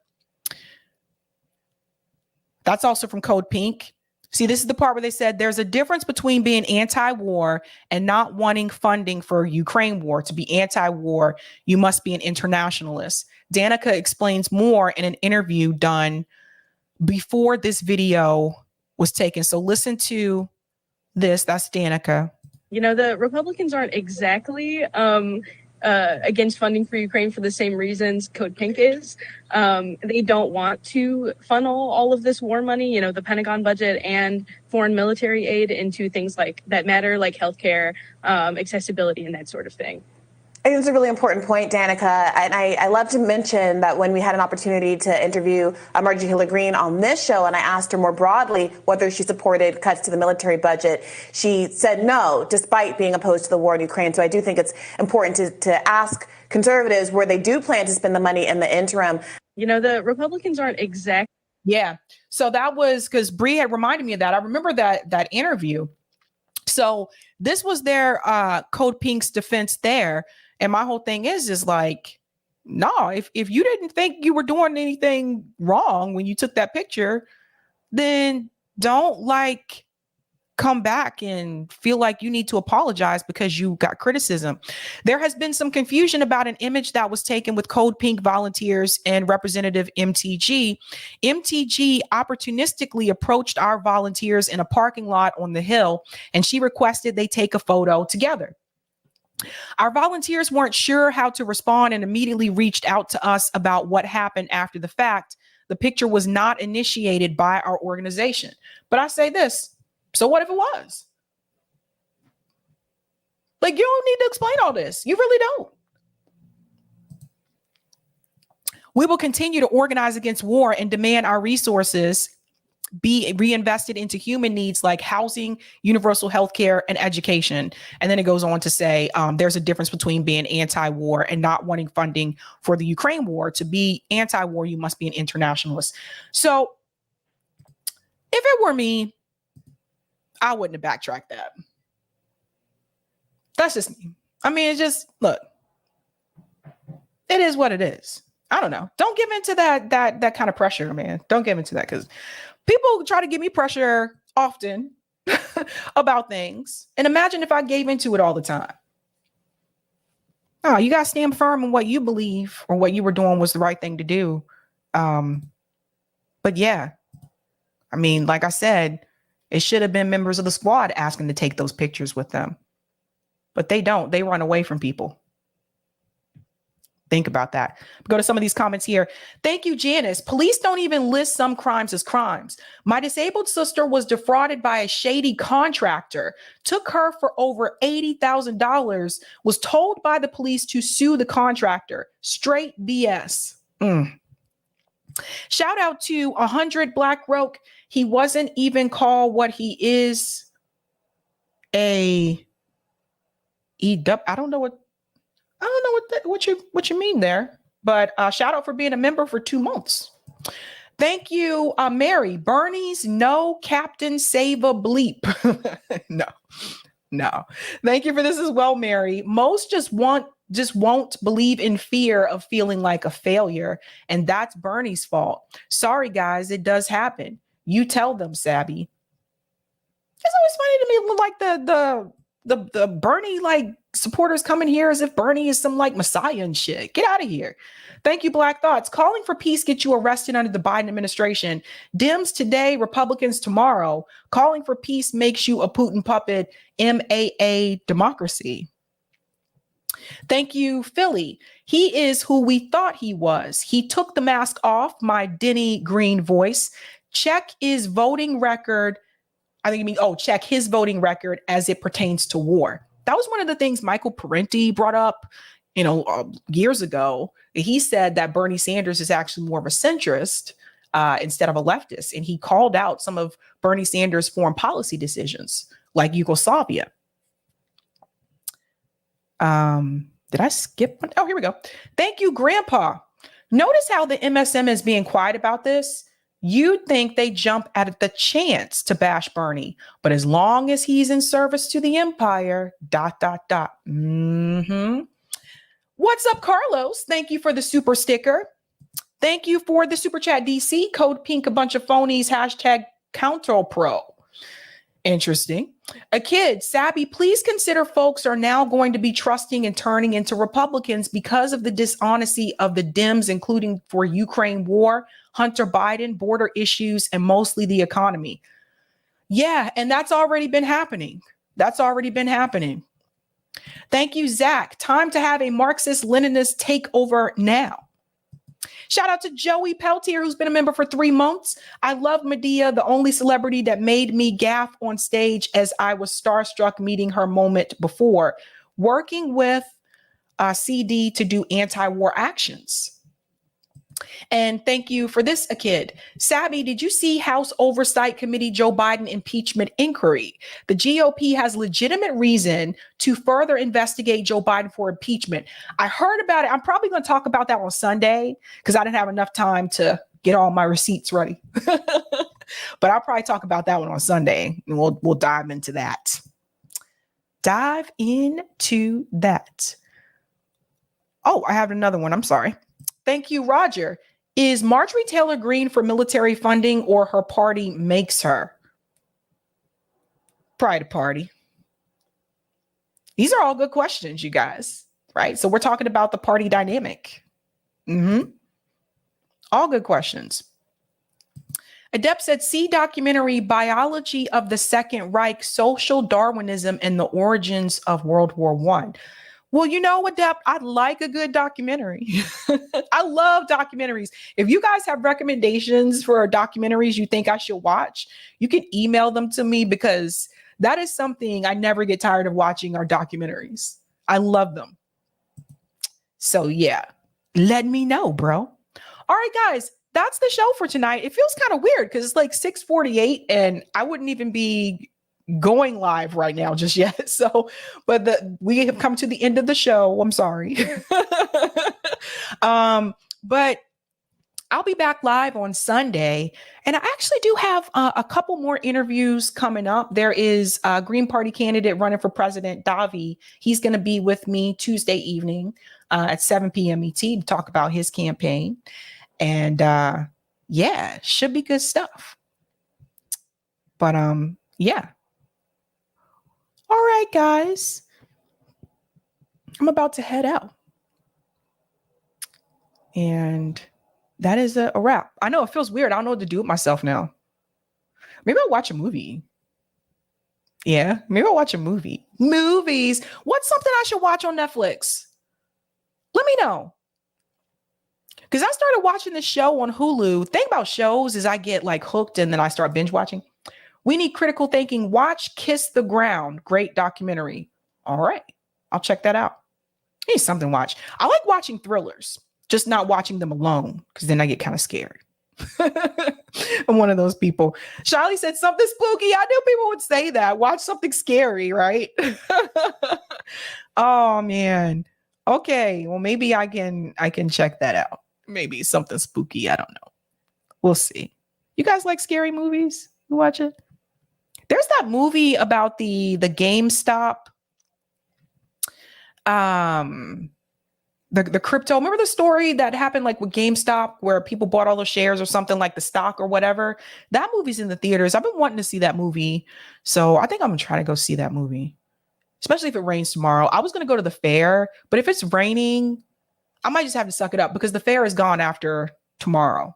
Speaker 1: That's also from Code Pink. See, this is the part where they said there's a difference between being anti-war and not wanting funding for Ukraine war. To be anti-war, you must be an internationalist. Danica explains more in an interview done before this video was taken. So listen to this. That's Danica.
Speaker 12: The Republicans aren't exactly against funding for Ukraine for the same reasons Code Pink is. They don't want to funnel all of this war money, the Pentagon budget and foreign military aid, into things like that matter, like healthcare, accessibility, and that sort of thing.
Speaker 13: I think it's a really important point, Danica. And I love to mention that when we had an opportunity to interview Marjorie Taylor Greene on this show, and I asked her more broadly whether she supported cuts to the military budget, she said no, despite being opposed to the war in Ukraine. So I do think it's important to ask conservatives where they do plan to spend the money in the interim.
Speaker 12: You know, the Republicans aren't exact.
Speaker 1: Yeah. So that was because Bree had reminded me of that. I remember that interview. So this was their Code Pink's defense there. And my whole thing is like, no, if you didn't think you were doing anything wrong when you took that picture, then don't like come back and feel like you need to apologize because you got criticism. There has been some confusion about an image that was taken with Code Pink volunteers and Representative MTG. MTG opportunistically approached our volunteers in a parking lot on the Hill, and she requested they take a photo together. Our volunteers weren't sure how to respond and immediately reached out to us about what happened after the fact. The picture was not initiated by our organization. But I say this, so what if it was? Like, you don't need to explain all this. You really don't. We will continue to organize against war and demand our resources be reinvested into human needs like housing, universal health care, and education. And then it goes on to say there's a difference between being anti-war and not wanting funding for the Ukraine war. To be anti-war, you must be an internationalist. So if it were me, I wouldn't have backtracked that. That's just me. I mean, it's just, look, it is what it is. I don't know. Don't give into that kind of pressure, man. Don't give into that, because people try to give me pressure often about things. And imagine if I gave into it all the time. Oh, you got to stand firm in what you believe or what you were doing was the right thing to do. But yeah, I mean, like I said, it should have been members of the squad asking to take those pictures with them. But they don't. They run away from people. Think about that. Go to some of these comments here. Thank you, Janice. Police don't even list some crimes as crimes. My disabled sister was defrauded by a shady contractor, took her for over $80,000, was told by the police to sue the contractor. Straight BS. Shout out to 100 Black Roke. He wasn't even called what he is. I don't know what you mean there, but shout out for being a member for 2 months. Thank you, Mary. Bernie's no Captain Save a Bleep. No. Thank you for this as well, Mary. Most just won't believe in fear of feeling like a failure, and that's Bernie's fault. Sorry, guys, it does happen. You tell them, Sabby. It's always funny to me, like the Bernie like supporters coming here as if Bernie is some like messiah and shit. Get out of here. Thank you, Black Thoughts. Calling for peace gets you arrested under the Biden administration. Dems today, Republicans tomorrow. Calling for peace makes you a Putin puppet. MAA democracy. Thank you, Philly. He is who we thought he was. He took the mask off. My Denny Green voice. Check his voting record. Check his voting record as it pertains to war. That was one of the things Michael Parenti brought up, years ago. He said that Bernie Sanders is actually more of a centrist instead of a leftist. And he called out some of Bernie Sanders' foreign policy decisions, like Yugoslavia. Did I skip one? Oh, here we go. Thank you, Grandpa. Notice how the MSM is being quiet about this. You'd think they jump at the chance to bash Bernie, but as long as he's in service to the empire, ... What's up, Carlos? Thank you for the super sticker. Thank you for the super chat, DC. Code Pink, a bunch of phonies, #CounterPro. Interesting. A kid, Sabby, please consider folks are now going to be trusting and turning into Republicans because of the dishonesty of the Dems, including for Ukraine war, Hunter Biden, border issues, and mostly the economy. Yeah, and that's already been happening. Thank you, Zach. Time to have a Marxist-Leninist takeover now. Shout out to Joey Peltier, who's been a member for 3 months. I love Medea, the only celebrity that made me gaff on stage as I was starstruck meeting her moment before. Working with CD to do anti-war actions. And thank you for this, a kid. Sabby, did you see House Oversight Committee Joe Biden impeachment inquiry? The GOP has legitimate reason to further investigate Joe Biden for impeachment. I heard about it. I'm probably going to talk about that on Sunday because I didn't have enough time to get all my receipts ready. But I'll probably talk about that one on Sunday, and we'll dive into that. Dive into that. Oh, I have another one. I'm sorry. Thank you, Roger. Is Marjorie Taylor Greene for military funding, or her party makes her? Probably the party. These are all good questions, you guys, right? So we're talking about the party dynamic. All good questions. Adept said, see documentary Biology of the Second Reich, Social Darwinism and the Origins of World War I. Well, you know, Adept, I like a good documentary. I love documentaries. If you guys have recommendations for documentaries you think I should watch, you can email them to me, because that is something I never get tired of watching, are documentaries. I love them. So yeah, let me know, bro. All right, guys, that's the show for tonight. It feels kind of weird because it's like 6:48 and I wouldn't even be going live right now just yet. So, but we have come to the end of the show. I'm sorry. But I'll be back live on Sunday. And I actually do have a couple more interviews coming up. There is a Green Party candidate running for president, Davi. He's going to be with me Tuesday evening at 7 p.m. ET to talk about his campaign. And yeah, should be good stuff. But yeah. All right, guys. I'm about to head out. And that is a wrap. I know it feels weird. I don't know what to do with myself now. Maybe I'll watch a movie. Yeah, maybe I'll watch a movie. Movies. What's something I should watch on Netflix? Let me know. Because I started watching this show on Hulu. Thing about shows is I get like hooked and then I start binge watching. We Need Critical Thinking. Watch Kiss the Ground. Great documentary. All right. I'll check that out. I need something to watch. I like watching thrillers, just not watching them alone, because then I get kind of scared. I'm one of those people. Charlie said something spooky. I knew people would say that. Watch something scary, right? Oh, man. Okay. Well, maybe I can check that out. Maybe something spooky. I don't know. We'll see. You guys like scary movies? You watch it? There's that movie about the GameStop, the crypto. Remember the story that happened like with GameStop where people bought all the shares or something, like the stock or whatever? That movie's in the theaters. I've been wanting to see that movie. So I think I'm gonna try to go see that movie, especially if it rains tomorrow. I was gonna go to the fair, but if it's raining, I might just have to suck it up because the fair is gone after tomorrow.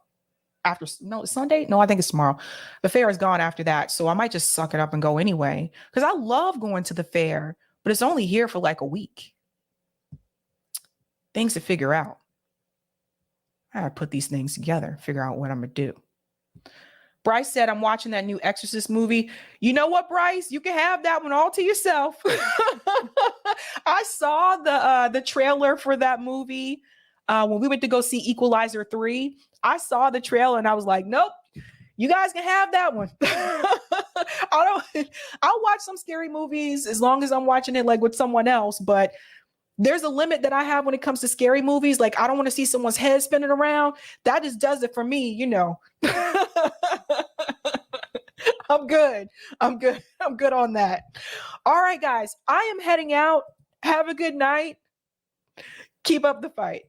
Speaker 1: Sunday? No, I think it's tomorrow. The fair is gone after that. So I might just suck it up and go anyway. Because I love going to the fair, but it's only here for like a week. Things to figure out. I gotta put these things together, figure out what I'm gonna do. Bryce said, I'm watching that new Exorcist movie. You know what, Bryce? You can have that one all to yourself. I saw the trailer for that movie when we went to go see Equalizer 3. I saw the trailer and I was like, nope, you guys can have that one. I'll watch some scary movies as long as I'm watching it like with someone else, but there's a limit that I have when it comes to scary movies. Like, I don't want to see someone's head spinning around. That just does it for me, you know. I'm good on that. All right, guys, I am heading out. Have a good night. Keep up the fight.